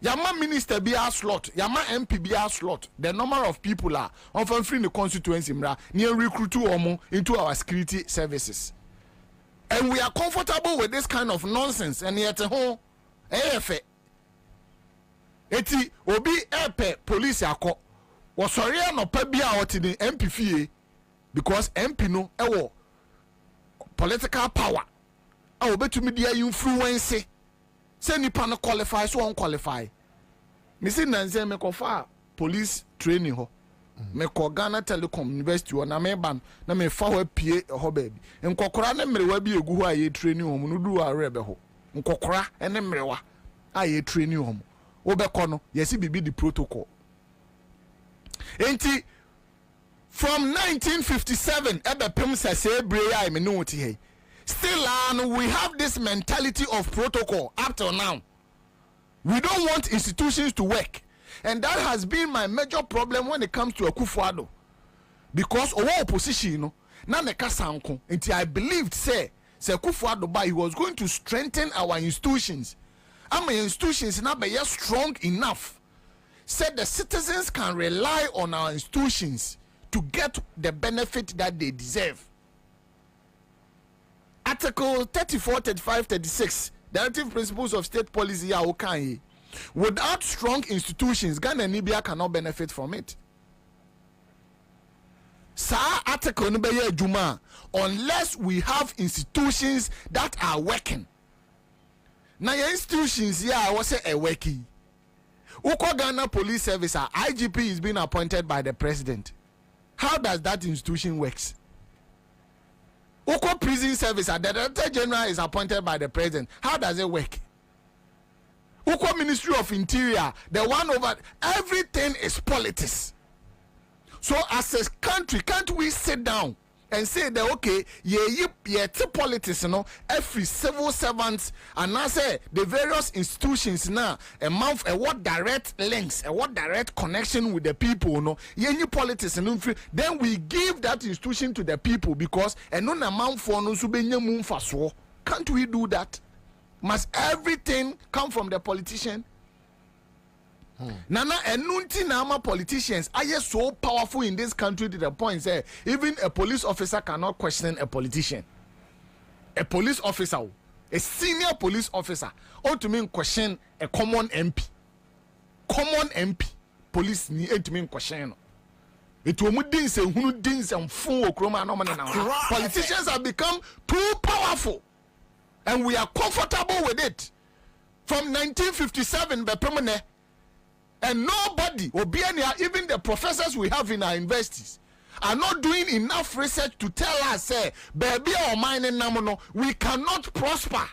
Yama minister be a slot. Yama MP be a slot. The number of people are often free in the constituency near recruit omo into our security services. And we are comfortable with this kind of nonsense and yet home AFA. Eti obi epe police akọ wosori anopa bia oti ni MP fie because MP no ewo political power a obetumi dia influence say nipa no qualify so on qualify me say nanze me kofa police training ho me ko Ghana Telecom University na me ban na me fa ho pie ho ba bi nkokora ne mrewa bi egu ho aye training ho no du arebe ho nkokora ene mrewa aye training ho obekono yesi bibi the protocol enti from 1957 ebe pem sase breya me no ti he still we have this mentality of protocol up till now. We don't want institutions to work, and that has been my major problem when it comes to Akufo-Addo, because our opposition na ne kasanko nti I believed say Kufuor Addo he was going to strengthen our institutions. Our institutions now be strong enough. Said the citizens can rely on our institutions to get the benefit that they deserve. Article 34, 35, 36, Directive Principles of State Policy are okay. Without strong institutions, Ghana and Libya cannot benefit from it. Sa article no be juma unless we have institutions that are working. Now your institutions here I was say a working. Uko Ghana Police Service, IGP is being appointed by the president. How does that institution works? Uko Prison Service, the Director General is appointed by the president. How does it work? Uko Ministry of Interior, the one over everything is politics. So as a country, can't we sit down and say that okay, yeah, politics, you know, every civil servants and I say the various institutions now a month what direct links and what direct connection with the people, you know, yeah, politics and then we give that institution to the people because and no amount for no so can't we do that? Must everything come from the politician? Nana enunti nama politicians are so powerful in this country to the point say even a police officer cannot question a politician. A police officer, a senior police officer, ought to mean question a common MP. Common MP, police ni to mean question. It will mudins and hunudins and full chroma now. Politicians have become too powerful, and we are comfortable with it. From 1957, Bepemene. And nobody, even the professors we have in our universities, are not doing enough research to tell us, say, baby or mine and namono, we cannot prosper.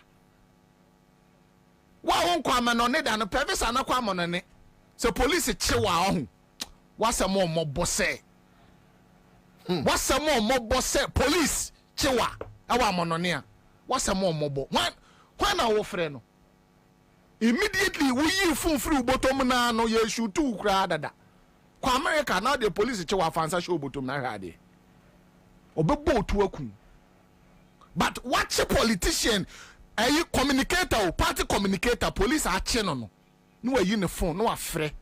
Why won't come on it and the purpose are not come on it? So police chiwa. What's a more bosse? What's a more bosse? Police chiwa. Our mononia. What's a more mobo? When our friend? Immediately we fun free bottom na no ye shoot two crowd. Kwa America now the police chiwa fansa show bottom na hade. Obebo to akun. But watch a politician, a communicator, party communicator, police are channel. No a uniform, no afraid.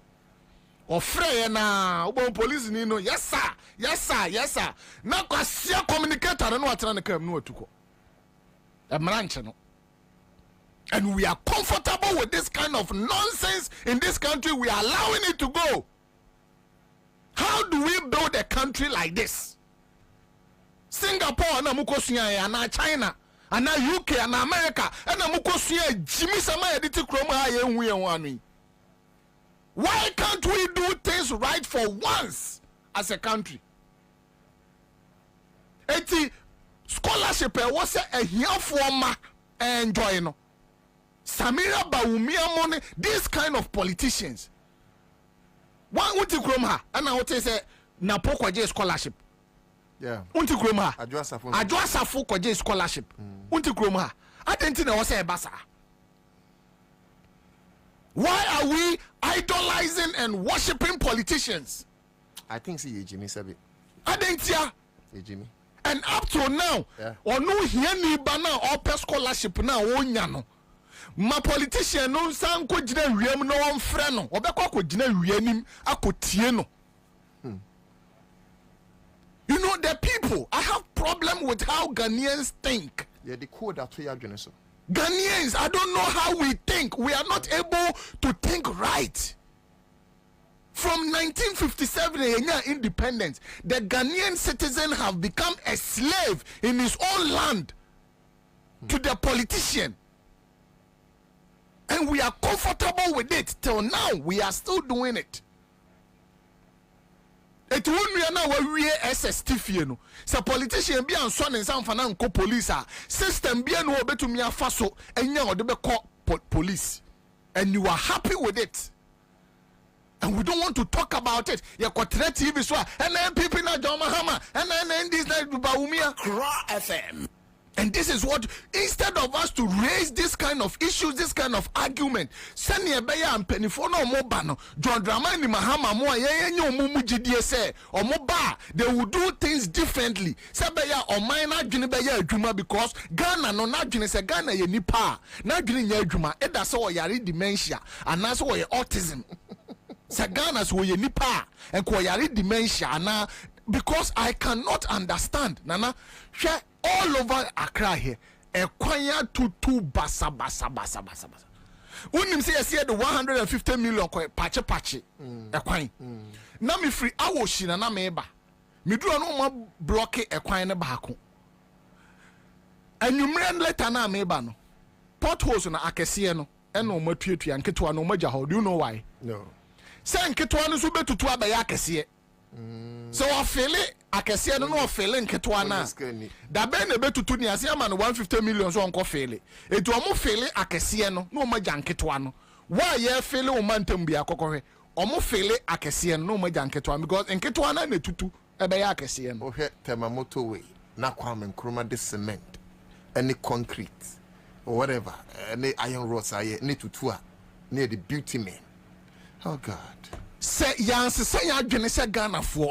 Or frey na obo police ni no yes sir, yes sir, yes sir. Na kwa sia communicator no atana na kam no atuko. E mranche no. And we are comfortable with this kind of nonsense in this country. We are allowing it to go. How do we build a country like this? Singapore, and China, and UK, and America, and Jimmy Sama Why can't we do things right for once as a country? Eti scholarship was a here former enjoy no. Samira Baumia money, this kind of politicians. One unti kromha, and I would say na pokwaje scholarship. Yeah. Unti kromha. Adwa safu kwaje scholarship. Unti kromha. Atenti na wose basa. Why are we idolizing and worshiping politicians? I think see Jimmy Sabi. Adentia. Jimmy. And up to now, or no here ni bana or per scholarship now onyano. My politician no san ko gina wiem no on frɛ no obekɔ ko gina wianim akotie no. You know the people, I have problem with how Ghanaians think. Yeah, the code that we are doing so. Ghanaians, I don't know how we think. We are not able to think right. From 1957 independence, the Ghanaian citizen have become a slave in his own land to the politician. And we are comfortable with it till now. We are still doing it. It won't be now we SST no. So politician be on son and some fananko police system be no be to me faso and you de be call police. And you are happy with it. And we don't want to talk about it. You got TV so and then people na John Mahama and then this night Baumia Kra FM. And this is what, instead of us to raise this kind of issues, this kind of argument, send ye beya and pennyphone or mobano, John Dramani Mahama Moa, say, or Moba, they will do things differently. Sabeya or minor Junibeya Juma because Ghana no not Junisa Ghana ye nipa, not Junia Juma, Eda so yari dementia, and that's why autism. Saganas wo ye nipa, and yari dementia, and because I cannot understand, Nana, share all over Accra here. Ekwanya to basa. Unim say the 150 million pache. Ekwan. Na me free awoshi na meba. Me do no ma block ekwan ne baako. Anumre letter na meba no. Potholes na akese no. E no ma tuatua nketewa no ma gya ho. Do you know why? No. Say nketewa no so betutu abaya akese. So I feel it. I can see no feeling ketwana. Da ben ne betutu ni ase ama no 150 million so onko feel. Etu omo feel I can see no ma jan ketwa no. Why ye feel o mantem bia kokohwe. Omo feel I can see no ma jan ketwa because nketwa na ne tutu ebe ya akese no. Ohwe temamoto way na kwame nkruma de cement any concrete or whatever any iron rods aye ne tutu a near the beauty man. Oh God. Say yanse say adwene say Ghana for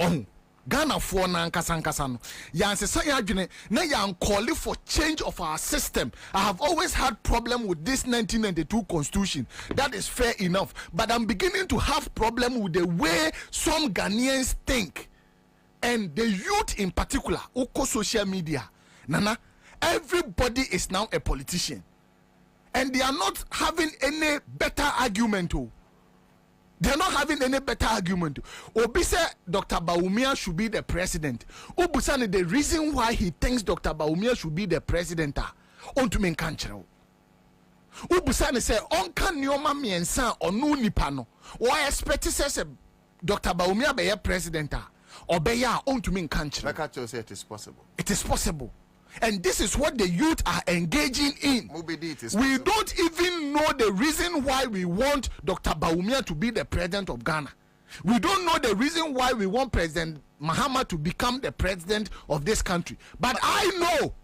na nkasa no yanse say adwene na yan call for change of our system. I have always had problem with this 1992 constitution. That is fair enough, but I'm beginning to have problem with the way some Ghanaians think, and the youth in particular oko social media. Nana, everybody is now a politician and they are not having any better argument. They're not having any better argument. Obi say Dr. Bawumia should be the president. Obusani, the reason why he thinks Dr. Bawumia should be the president on to menkanchero. Obusani say onka nioma miensa onu nipa no. Why expect say Dr. Bawumia be president or be ya on to menkanchero. Like I say it is possible. It is possible. And this is what the youth are engaging in. We don't even know the reason why we want Dr. Bawumia to be the president of Ghana. We don't know the reason why we want President Mahama to become the president of this country. But I know,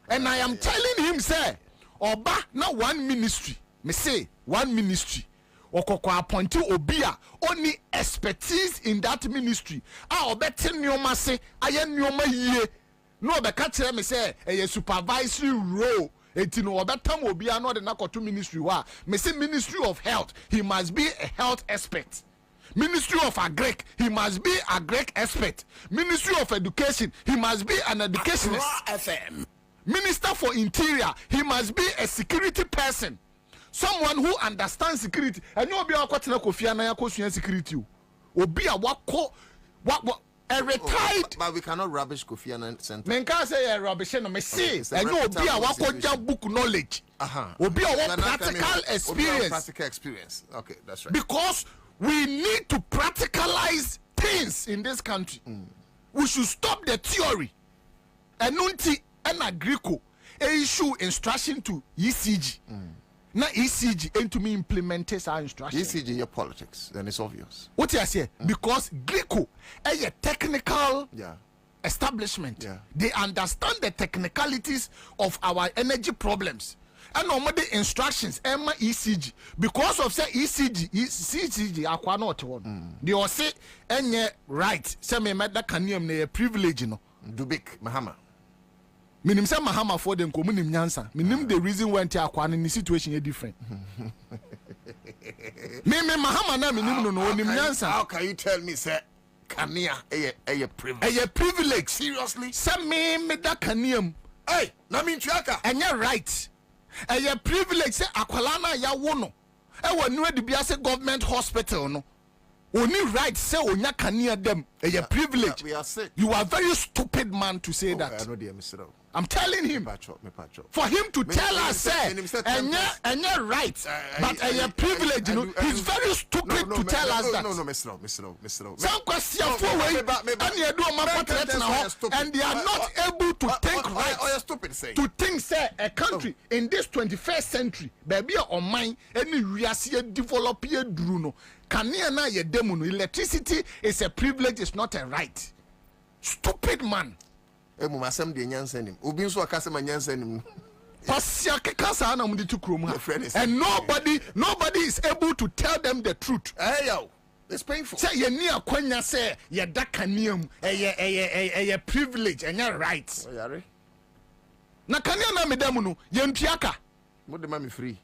and I am telling him, say, Oba, now one ministry, me say, one ministry, Okoko appointed Obia, only expertise in that ministry. Obete nyoma se, aye nyoma ye. No, the catcher me say a supervisory role. No, obetam obi ano de nakoto ministry wa. Me say Ministry of Health, he must be a health expert. Ministry of Agric, he must be a Agric expert. Ministry of Education, he must be an educationist. FM. Minister for Interior, he must be a security person. Someone who understands security. And you obi akwatena Kofi Annan yakosua security. Obi a wako what a retired, but we cannot rubbish Kofi Annan Center. Men can't say rubbish. No, me say, I know Obi a wako book knowledge. Obi a wako practical experience. Practical experience. Okay, that's right. Because we need to practicalize things in this country. We should stop the theory. Enunti and Agyarko issue instruction to ECG. Na ECG and to me implement our instruction. ECG your politics, then it's obvious. What you say? Because Agyarko a technical establishment. They understand the technicalities of our energy problems. And normally instructions Emma ECG because of say ECG akwa not one. They all say any right. Say me make that can a privilege no. Dubik Mahama. Minim say Mahama for them komunim nyansa. Minim the reason why nti akwa in the situation is different. Me Mahama na minim no onim nyansa. How can you tell me say Kania a privilege? A privilege. Seriously? Say me that kaniam. Hey, na min triaka. Anya right. A privilege say akwalana ya wono. E wonu edi bia say government hospital no. Only right say onya kania dem. A privilege. We are sick. You are very stupid man to say that. I know dear Mr. I'm telling him. For him to tell us say anya right. But a privilege, you know, he's very stupid to tell us that. No, Mr. Some question for way and they are not able to think right. Oh, you're stupid say. To think say a country in this 21st century, baby on mine any reasia develop ye druno. Kania na ye demo. Electricity is a privilege, it's not a right. Stupid man. emu masem de nyansa nim obi nso aka se ma nyansa nim pasia keka sa na mudi to krom ha and nobody is able to tell them the truth. Yo, it's painful. Say ye ni akwanya say ye da kaniam eye privilege and your rights. Yare Na kania na medam no ye ntuaka mo de ma me free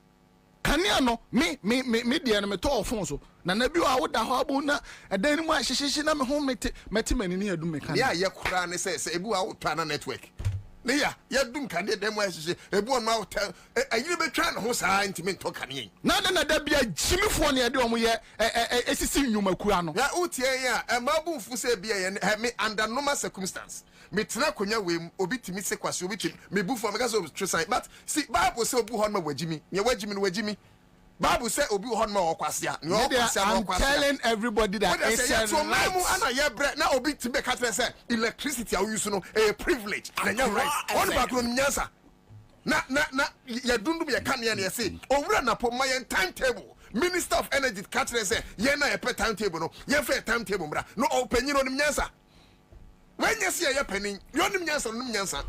kania no me de na me to phone so na bi wa woda ho abu na edan ni mu ahyehye na me ho meti mani ni adum me kania ya ye kura ne se ebi wa wotwa na network ne ya dum kania dem ahyehye ebi on ma wotwa ayire betwa ne ho saa ntimi nto kania na da bia jimifo ne de omo ye esisi nnwuma kura no ya utie ya ma bu mfu se bia ye me under normal circumstance me tena konya we obi timi se kwase obi timi me bu for me ga so tresign but see bible say obi hon ma wagimi ne wagimi Bible say obi hon ma okwasea ne okwasea I'm telling everybody that it's a right. Ana ye bre na obi tibe ka tell say electricity a use no a privilege na nya right on back no nyansa na ye dundum ye kan ye na say owura na po ma ye timetable minister of energy ka tell say ye na ye pe timetable no ye fe timetable mra no opanyin no nyansa when you see ye penin you nim nyansa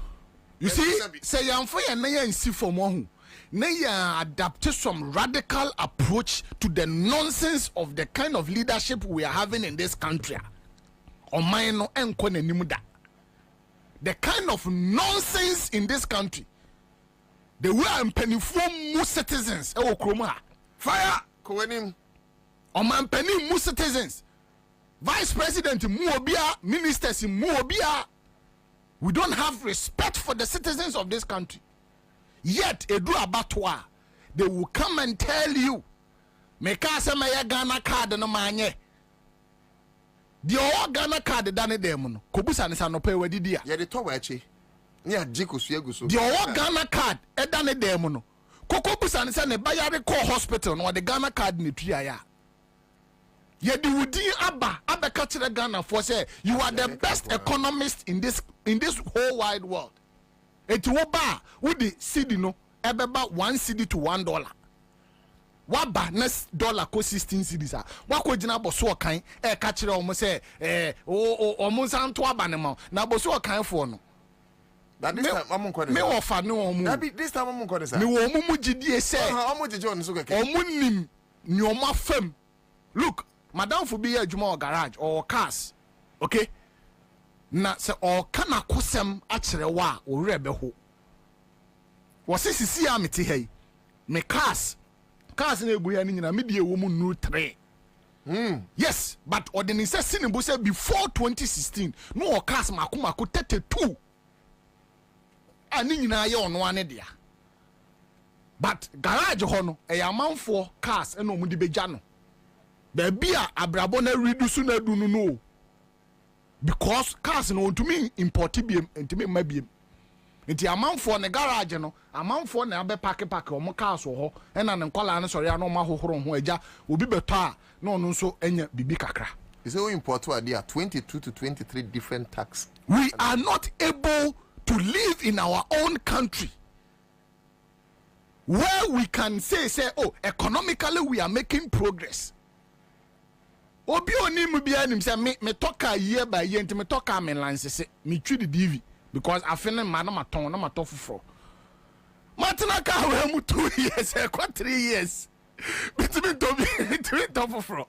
you see say yamfo ye na ye nsi for mo hu they adapt some radical approach to the nonsense of the kind of leadership we are having in this country. The kind of nonsense in this country. The way I'm penny for most citizens. Fire! Penny most citizens. Vice President Muobia, ministers in Muobia. We don't have respect for the citizens of this country. Yet edu abatwa they will come and tell you make us a Ghana card no manye the all Ghana card dane dem no kobusa ne sanope wadi dia ye de to wa echi ne Agyarko suagu so the all Ghana card e dane dem no kokobusa ne ne bayare call hospital no the Ghana card ne tua ya ye di wudi aba ka kire Ghana for say you are the best economist in this whole wide world. Eti wo ba wo di cedi no ebeba 1 cedi to $1 wa ba next dollar ko 16 cedis a wa ko gina boso okan ka kire o mo se o mo santo aba ne ma na boso okan fo no that this time amon ko me wo fa ne o mu this time amon ko de sa me wo mu gidie se o mo gidie on so keke o mu nim ni o ma fam look madam fo bi ya adwuma o garage or cars okay na se o kana kosem akere wa o rebe ho wo se sisi ya meti hei me cars na egu ya ni nyina me die wo mu nu 3 yes but ordinance sinibu say before 2016 no o cars makomako 32 ani nyina ye ono ane dia but garage ho no e yamanfo cars na omu di beja no ba bia abrabo na reduce na dunu no because cars no to me import biem ntime ma biem nti amanfo ne garage no amanfo na abe park o mo cars ho e na ne nkola ne sori ano ma hohoro ho agya obi beto a no no nso enya bibi kakra is it import to there 22 to 23 different tax. We are not able to live in our own country where we can say oh economically we are making progress. Obi oni mu bia nim say me toka year by year nti me toka me lansese me twi the DV because afene ma na maton na matofofro matena ka we mu 2 years e kwa 3 years bitimi tofofro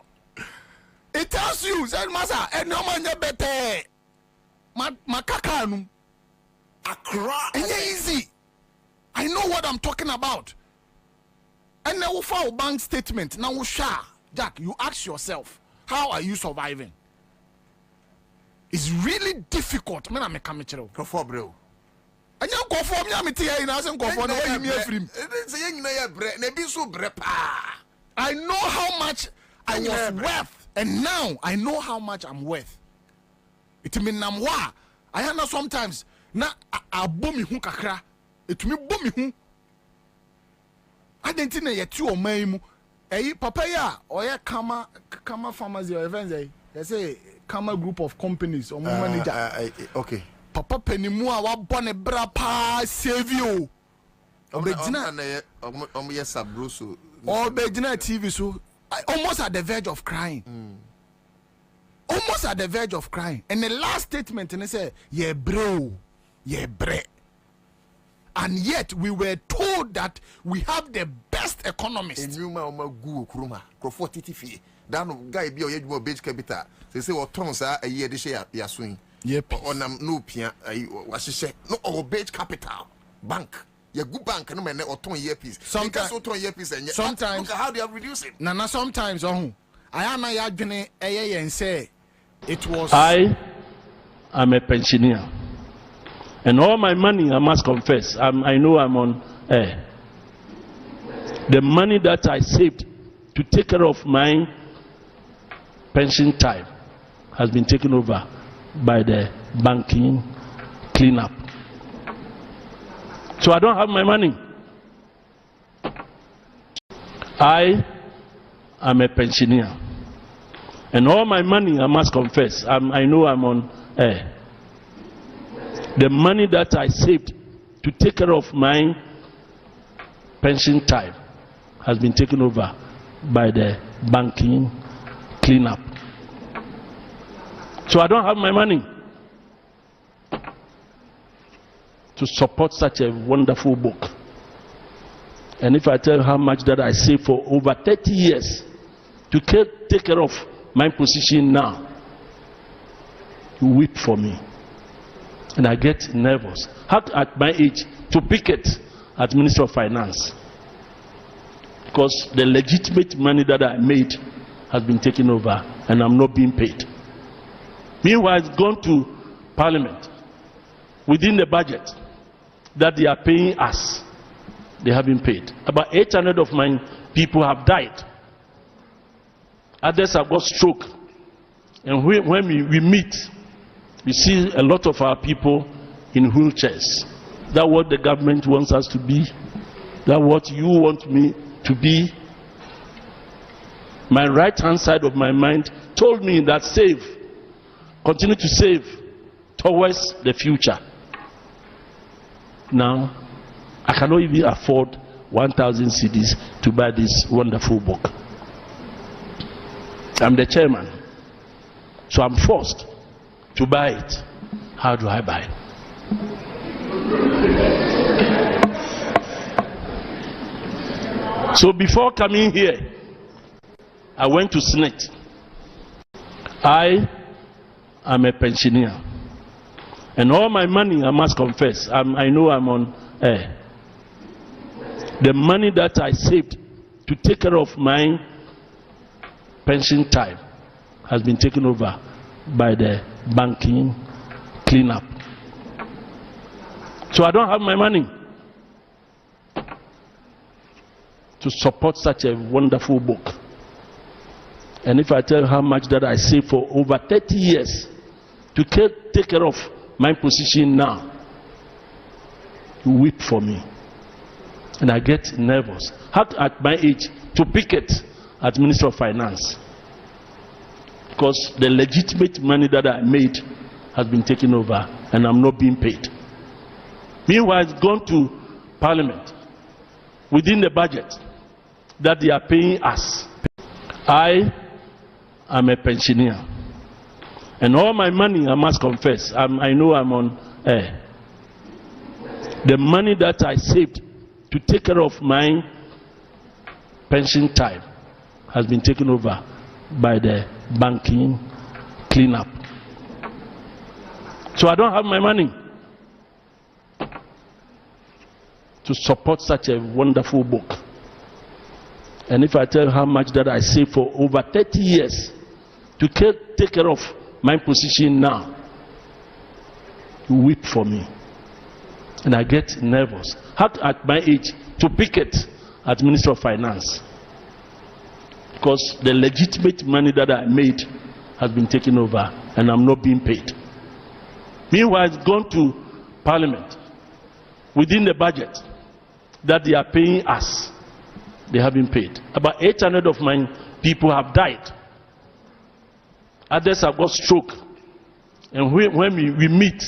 it tells you say masa eno manya bete makaka nu Accra easy. I know what I'm talking about. And now we file bank statement now we share Jack, you ask yourself, how are you surviving? It's really difficult. Me na me kamechero. Kofo bro. Anya kofo me amiti ya ina sen kofo na we mi afrim. Say yen na ya bre na bi so bre pa. I know how much I was worth and now I know how much I'm worth. It mean nam wa. I know sometimes na abomi hu kakra. It me bomi hu. Adentina yeti o man mu. Eyi papa ya oye kama pharmacy or events they say kama group of companies or manager. Okay. Papa penimu a wa bone bra pa save you. Obejina na omo sabroso. Obejina TV so almost at the verge of crying. Almost at the verge of crying. And the last statement and they say, yeah bro. yeah, bre. And yet we were told that we have the best economists. In Yuma Gu Kruma, Crofort Tiffy. Down guy be a beach capital. They say what Thomas are a year this year, Yaswing. Yep. On no pia, what she said, no, our beach capital bank. Your good bank, no man, or 20 year piece. Sometimes, sometimes, how do you reduce it? Nana, sometimes, I am a yagene and say it was. I am a pensioner. And all my money, I must confess, I know I'm on air. The money that I saved to take care of my pension time has been taken over by the banking cleanup. So I don't have my money. I am a pensioner. And all my money, I must confess, I know I'm on air. The money that I saved to take care of my pension time has been taken over by the banking cleanup. So I don't have my money to support such a wonderful book. And if I tell you how much that I saved for over 30 years to take care of my position now, you weep for me. And I get nervous. How at my age to picket as Minister of Finance? Because the legitimate money that I made has been taken over and I'm not being paid. Meanwhile, it's gone to Parliament within the budget that they are paying us. They have been paid. About 800 of my people have died. Others have got stroke. And when we meet, we see a lot of our people in wheelchairs. That's what the government wants us to be. That's what you want me to be. My right hand side of my mind told me that save, continue to save towards the future. Now, I cannot even afford 1,000 cedis to buy this wonderful book. I'm the chairman, so I'm forced to buy it. How do I buy it? So before coming here, I went to SNET. I am a pensioner. And all my money, I must confess, I know I'm on air. The money that I saved to take care of my pension time has been taken over by the banking cleanup. So I don't have my money to support such a wonderful book. And if I tell you how much that I saved for over 30 years to take care of my position now, you weep for me. And I get nervous. How at my age to picket as Minister of Finance? Because the legitimate money that I made has been taken over and I'm not being paid. Meanwhile, it's gone to Parliament within the budget that they are paying us. I am a pensioner. And all my money, I must confess, I know I'm on air. The money that I saved to take care of my pension time has been taken over by the banking cleanup. So I don't have my money to support such a wonderful book. And if I tell you how much that I saved for over 30 years to take care of my position now, you weep for me. And I get nervous. How at my age to picket as Minister of Finance? Because the legitimate money that I made has been taken over and I'm not being paid. Meanwhile, it's gone to Parliament within the budget that they are paying us. They have been paid. About 800 of my people have died. Others have got stroke. And when we meet,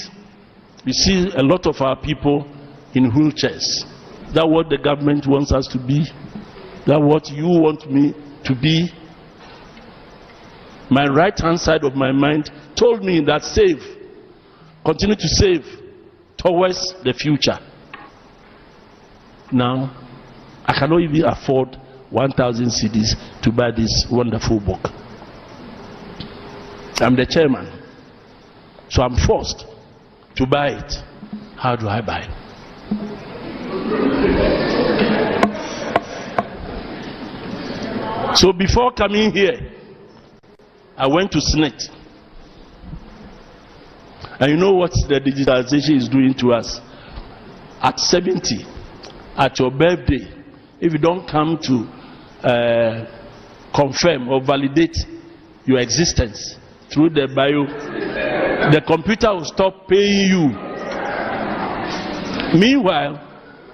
we see a lot of our people in wheelchairs. That's what the government wants us to be. That's what you want me to be. My right hand side of my mind told me that save, continue to save towards the future. Now, I cannot even afford 1,000 cedis to buy this wonderful book. I'm the chairman, so I'm forced to buy it. How do I buy it? So before coming here, I went to SNET. And you know what the digitalization is doing to us? At 70, at your birthday, if you don't come to confirm or validate your existence through the bio, the computer will stop paying you. Meanwhile,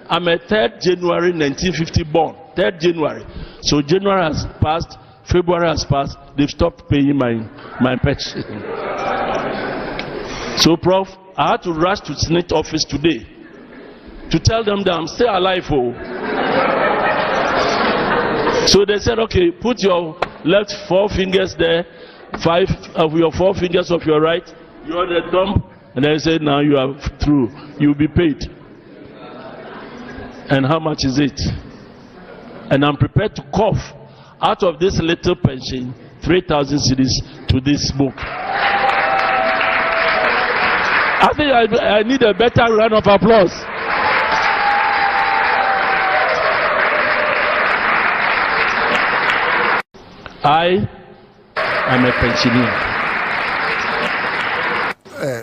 I'm a 3rd January 1950 born. 3rd January. So January has passed, February has passed, they've stopped paying my pension. So, Prof, I had to rush to Senate office today to tell them that I'm still alive. Oh. So they said, okay, put your left 4 fingers there, 5 of your 4 fingers of your right, you're the thumb, and they said, now you are through, you'll be paid. And how much is it? And I'm prepared to cough out of this little pension 3,000 cedis to this book. I think I need a better round of applause. I am a pensioner.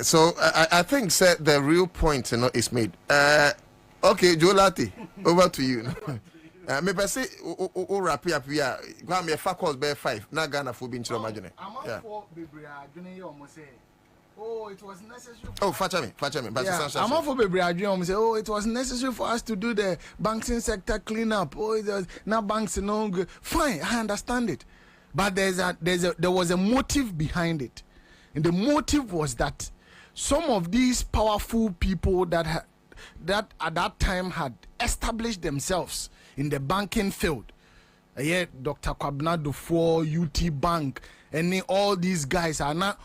So I think sir, the real point is made. Okay, Jolati, over to you. Me say o wrap up here. Go me facals bear 5. Na Ghana for being to imagine. Yeah. Oh, it was necessary. Oh, fetch me. Yeah, I'm all for baby. Say, oh, it was necessary for us to do the banking sector cleanup. Oh, now banks are no good. Fine, I understand it, but there was a motive behind it, and the motive was that some of these powerful people that at that time had established themselves in the banking field. Dr. Kwabena Dufo, UT Bank, and all these guys are not.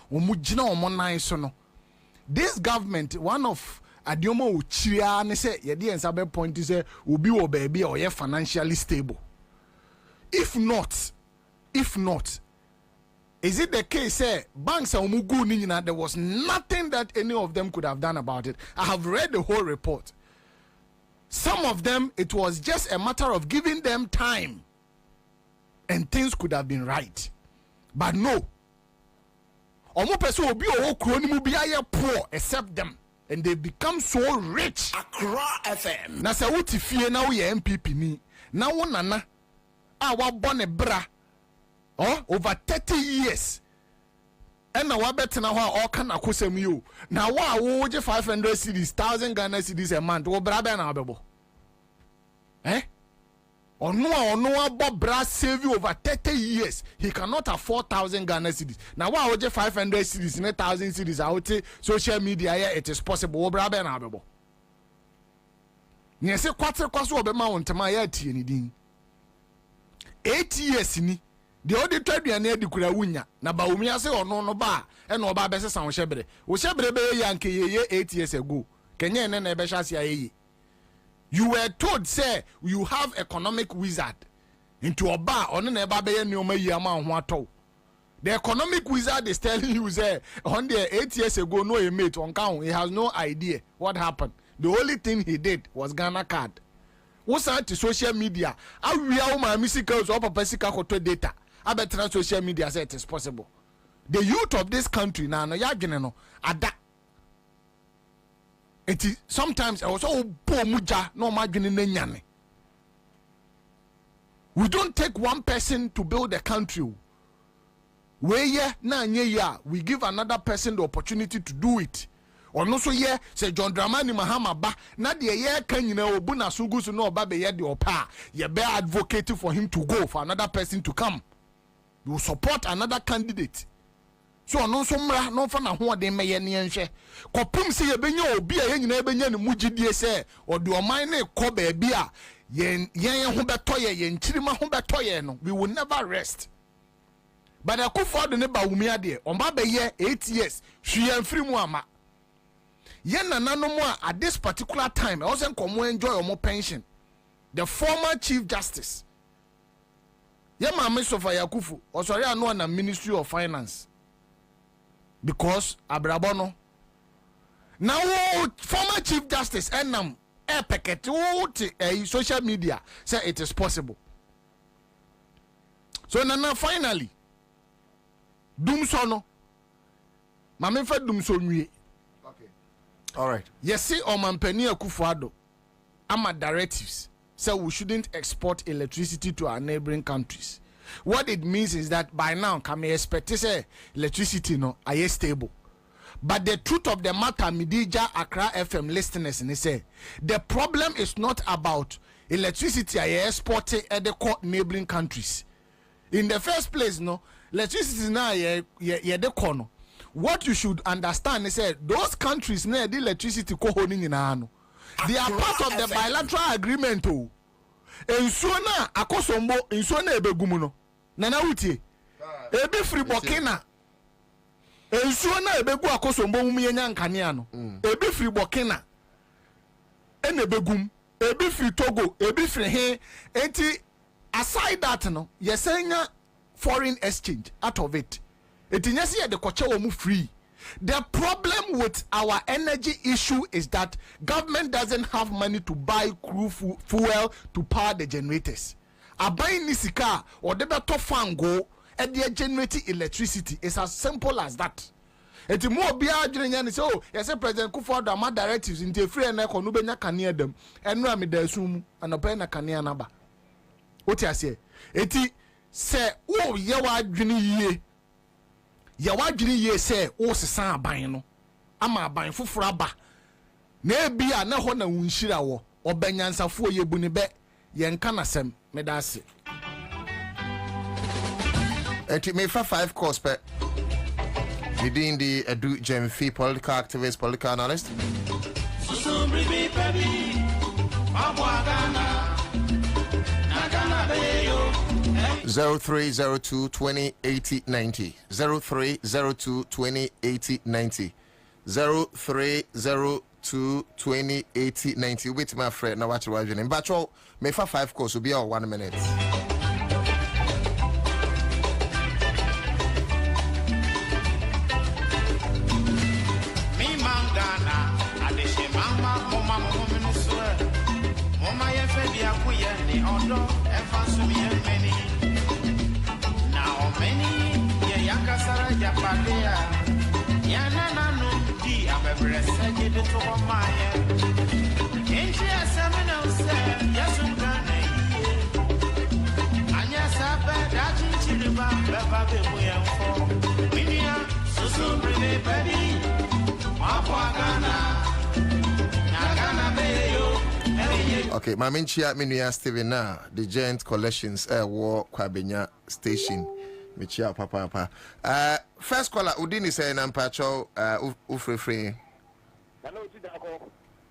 This government, one of Adiomo Uchia, ne say yedi ensabe point is say ubi wo baby or financially stable. If not, is it the case? Say banks are umugu ninyina. There was nothing that any of them could have done about it. I have read the whole report. Some of them, it was just a matter of giving them time, and things could have been right. But no. Omo person will be poor except them, and they become so rich. Accra FM. Na se wuti fie na wo ye MPP ni. Na wo nana a wa bone bra. Over 30 years. And na wa betena ho a oka na kosem yo. Na wo je 500 cedis, 1,000 Ghana cedis a month. Wo bra be na abebo. Ono Bob Brass save you over 30 years. He cannot afford 1,000 Ghana cedis. Now, why would you 500 cedis in 1,000 cedis? I would say social media, yeah, it is possible. Obrabe na abebo. Yes, quarter kwaso obema ontema ya tie ni din. 8 years ni. The auditor duane adi kura wunya. Na ba umi ase ono no ba e no ba bese san wo shebre. Wo shebre be yanke ye 8 years ago. Kenya ene na ebe hya ase aye. You were told, say, you have economic wizard. Into a bar, on an ebabe nyoma yama huato. The economic wizard is telling you, say, on the 8 years ago, no, he made on count. He has no idea what happened. The only thing he did was Ghana card. What's that to social media? I will my musicals or Pesica data. I better social media say it is possible. The youth of this country now, no, yagineno, ada. Sometimes I was so poor muja no margin in the. We don't take one person to build a country. We give another person the opportunity to do it. Or no so yeah, say John Dramani Mahama ba na de ye kan nyina obu na sugu so no ba be ye de opa. Ye be advocating for him to go, for another person to come. You support another candidate. So no so mra no fa na ho de meye ne enhwe kopum se ye benya obi a ye nyina e benya ne mugidie se o de oman na ekọ ba bi a yen ho beto ye yen chirima ho beto ye no, we will never rest. But akufo de ne ba wumi ade o ba be ye 8 years hwe free mu ama yen nananom at this particular time I wasn't come enjoy more pension. The former Chief Justice Yema Mr. Yakufu or sorry I know na Ministry of Finance because Abrabono now former Chief Justice Enam packet social media say it is possible. So now finally Doom sono Mame fa doom so nwie. Okay. All right. Yes, see Omampani Akufo-Addo ama directives say we shouldn't export electricity to our neighboring countries. What it means is that by now can we expect say electricity no are stable. But the truth of the matter, Midija Accra FM listeners, and say the problem is not about electricity I exported at the neighboring countries. In the first place, no electricity now the corner. What you should understand is that those countries near the electricity co-holding in ano. They are part of the bilateral agreement. Oh, Ensona akosombo ensona ebegumuno. Nana uti. Ebe free Burkina. Ensona ebegu akosombo mumienya nkaniano. Ebe free Burkina. Ene begum. Ebe free Togo. Ebe free he. Eti aside that no, yesenya foreign exchange out of it. Etinyasi the koche mu free. The problem with our energy issue is that government doesn't have money to buy fuel to power the generators. Abayi nisika or the better fango and they generate electricity. It's as simple as that. Eti mo bia adwene say oh yes President Akufo-Addo ama directives into free and eco no benya kania dem enu am da asum anopa na kania na ba. What you say? Eti say oh ye wa adwene yie. Ya wadwiri ye se wo sesan aban no ama aban foforo aba na ebia na ho na wunhira wo obanyansafo ye bu ne be ye nka na sem medase enti me fa 5 course pe within the Edu Gemfi political activist political analyst 0302 20 80 90 0302 20 80 90 0302 20 80 90 wait my friend now watch what you but me for 5 course will be on 1 minute. Okay, my main chair, Minuya Steven now, the Giant Collections War Kwabenya Station. Michia Papa. First caller, Udini say Nampacho Ufrefree.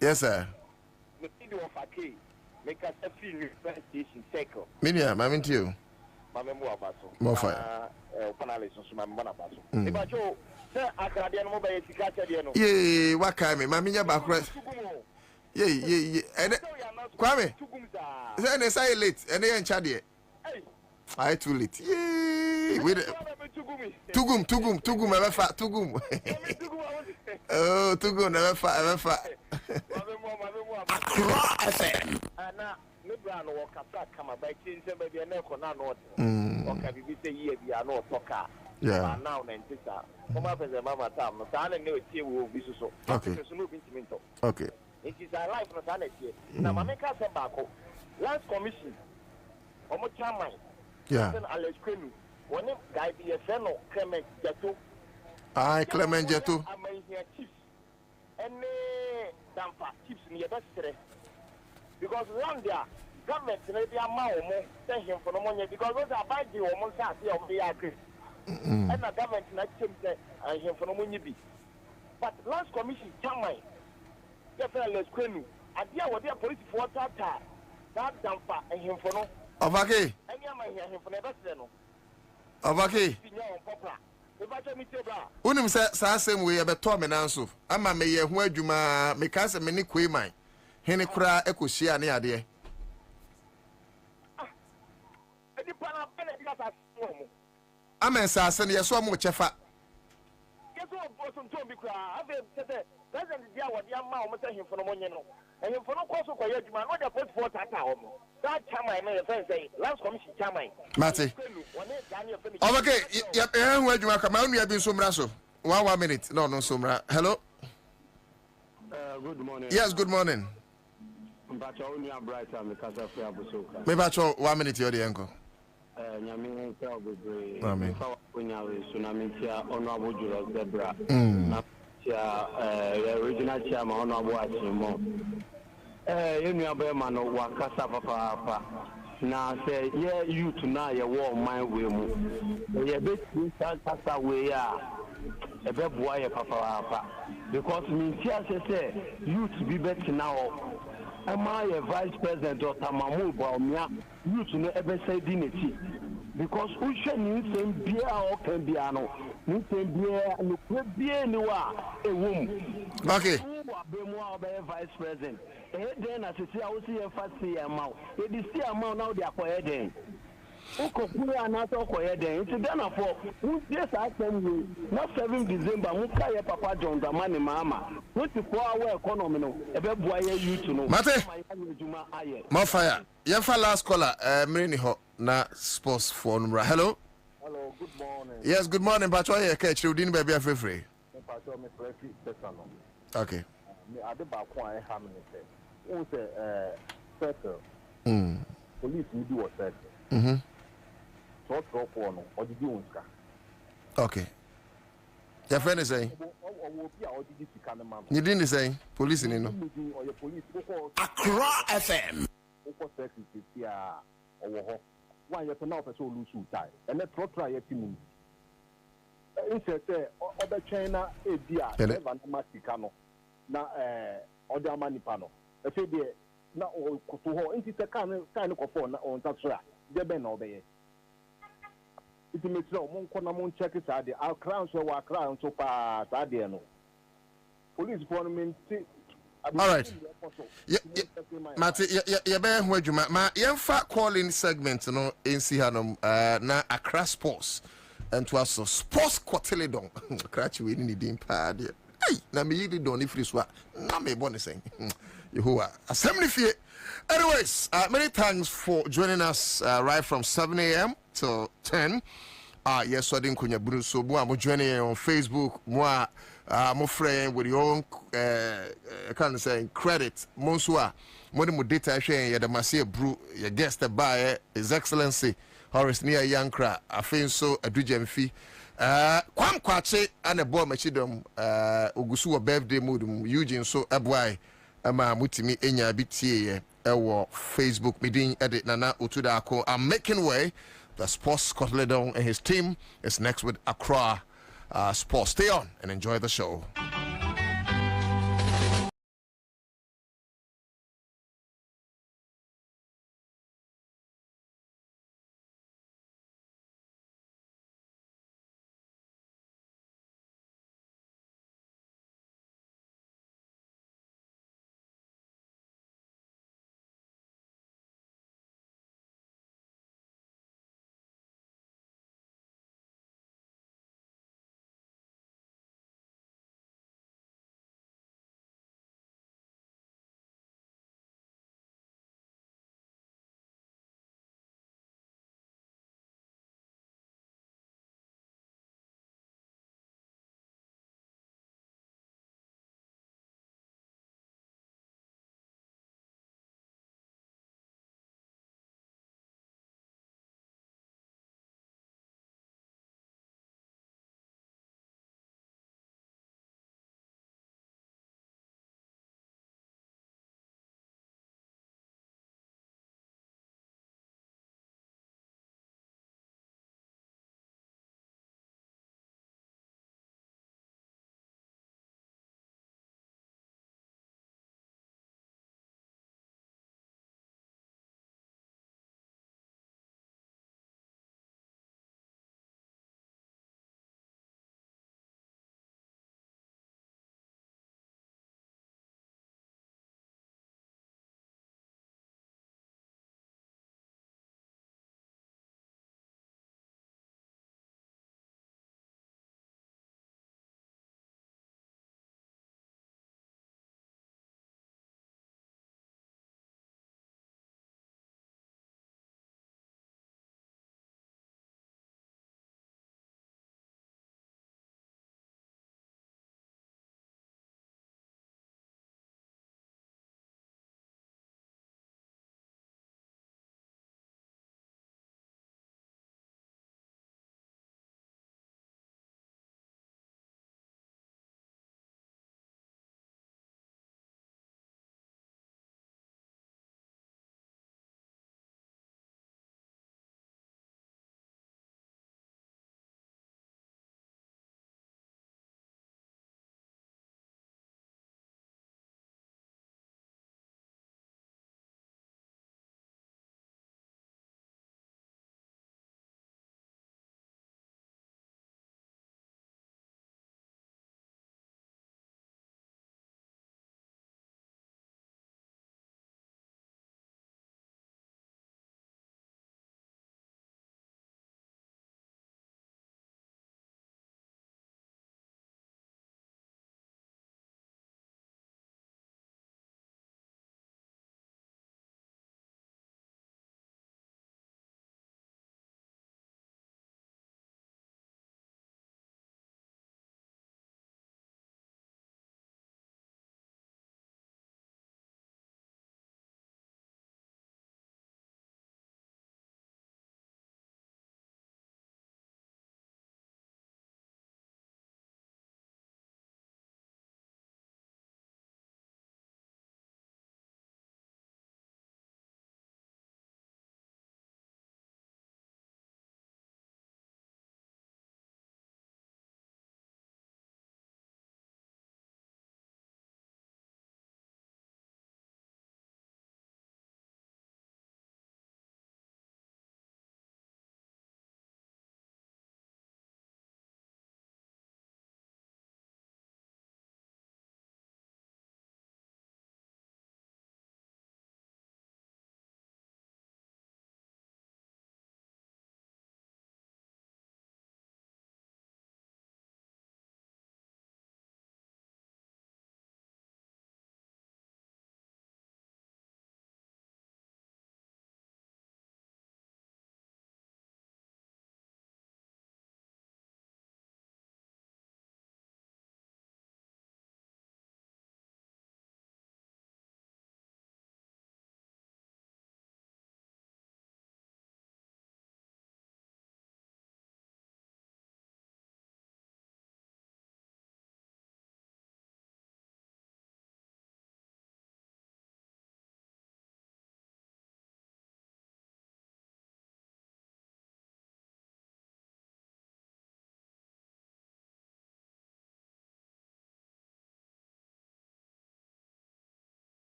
Yes, sir. Minya, my mean to you. More fire. Yeah, what kind of Mamiya Backrest? Yeah. Kwame, then they say late, and they ain't chaddy. I too late. Yeah, with Tugum, ever fat Tugum. Oh, Tugum, never fat. Yeah. Okay. It is a life for sanity. Now, my make us back. Last commission, Omo Chairman, yeah. Alex Kwenu, one guy be a fellow Clement Jeto. Aye, Clement Jeto. I'm here chiefs. And damper chiefs near best. Because around there, government maybe a more send him for no money because those are bad you almost have the agree. And the government not him for no money be. But last commission Chairman. Definitely, Kwenu. And there were their police for that damper and him for no. Ovake. And you might hear him for never say no. Ovake. Unim sa same way abeto me nanso ama me ye ho adwuma me ka se me ne kwei man hene kura ekohia ne ade amen sa se ne yeso mo chefa yeso boso nto bi kura ave tete president dia wode ama o meta himfo no monye no himfo no koso kwa adwuma no de post for tata o mo that chairman me say last commission chairman mate okay ya ho adwuma ka ma unu ya bi nso mra so 1 minute no nso mra hello good morning. Yes, good morning. Me bacho 1 minute your uncle. Nyame nka obebre. Amen. Onyawe sunamitia honorable Julius Debra. Na original chairman honorable Achimo. Yenu abema no wakasa papa. Na say ye youth na ye war mind we mu. Ye be kasa we ya. Ebe boa ye papa. Because me say youth be better now. Ama ye vice president Dr. Mahmoud Baumia youth no ebe say dineti because who should ni nsem bia o kan bia no nsem bia no bia ni wa ewum okay abemu a be vice president den na sisi a wo si ye fa si amount e di si amount now dey akoye den ukoku ana to akoye den nti Ghana for who dey sa tem we na 7 December mu ka ye papa John Dramani mama 24-hour economy no ebe bua ye youth no mate mo fire ye fa last caller mini ho na sports for number hello good morning. Yes, good morning bacho ye ka chiri din ba bia free Pacho me Frankie Stefano. Okay. Me ade ba ko an ha me say won say circle police we do what circle so for no o didi won ska okay your friend is saying you didn't say police ni no Accra FM ko security tia owo ho wan ye na officer olusu tai ene trotra ye timu insete obetwen na ebia never na sika no na ode amanipa no e fe de na koto ho nti se kan ko fo na on tatsura de be na obeye iti metro mo nko na mo check sa de Accra so wa Accra so pa sa de no police for me all right mate ye be ho adwuma ma ye fa calling segment no ensi hanom na Accra Sports and to us sports quarteledon crash we ni din pa de hey na me yidi don ifri so na me bone sen Yehowa assembly fie. Anyways, many thanks for joining us right from 7 a.m. till 10. Yes, so I didn't kunya buru so mo joining on Facebook, mo friend with your own kind of credit. Monsua, mo data share ya the massive brew your guest by His Excellency Horace Nia Yankra. I think so adujemfi. Kwam kwache and a boy machidom Ogusu birthday mood Eugene so abwai ama mutimi enya bitie ewo Facebook meeting edit nana Utudako. I'm making way. The Sports Scotland and his team is next with Accra Sports. Stay on and enjoy the show.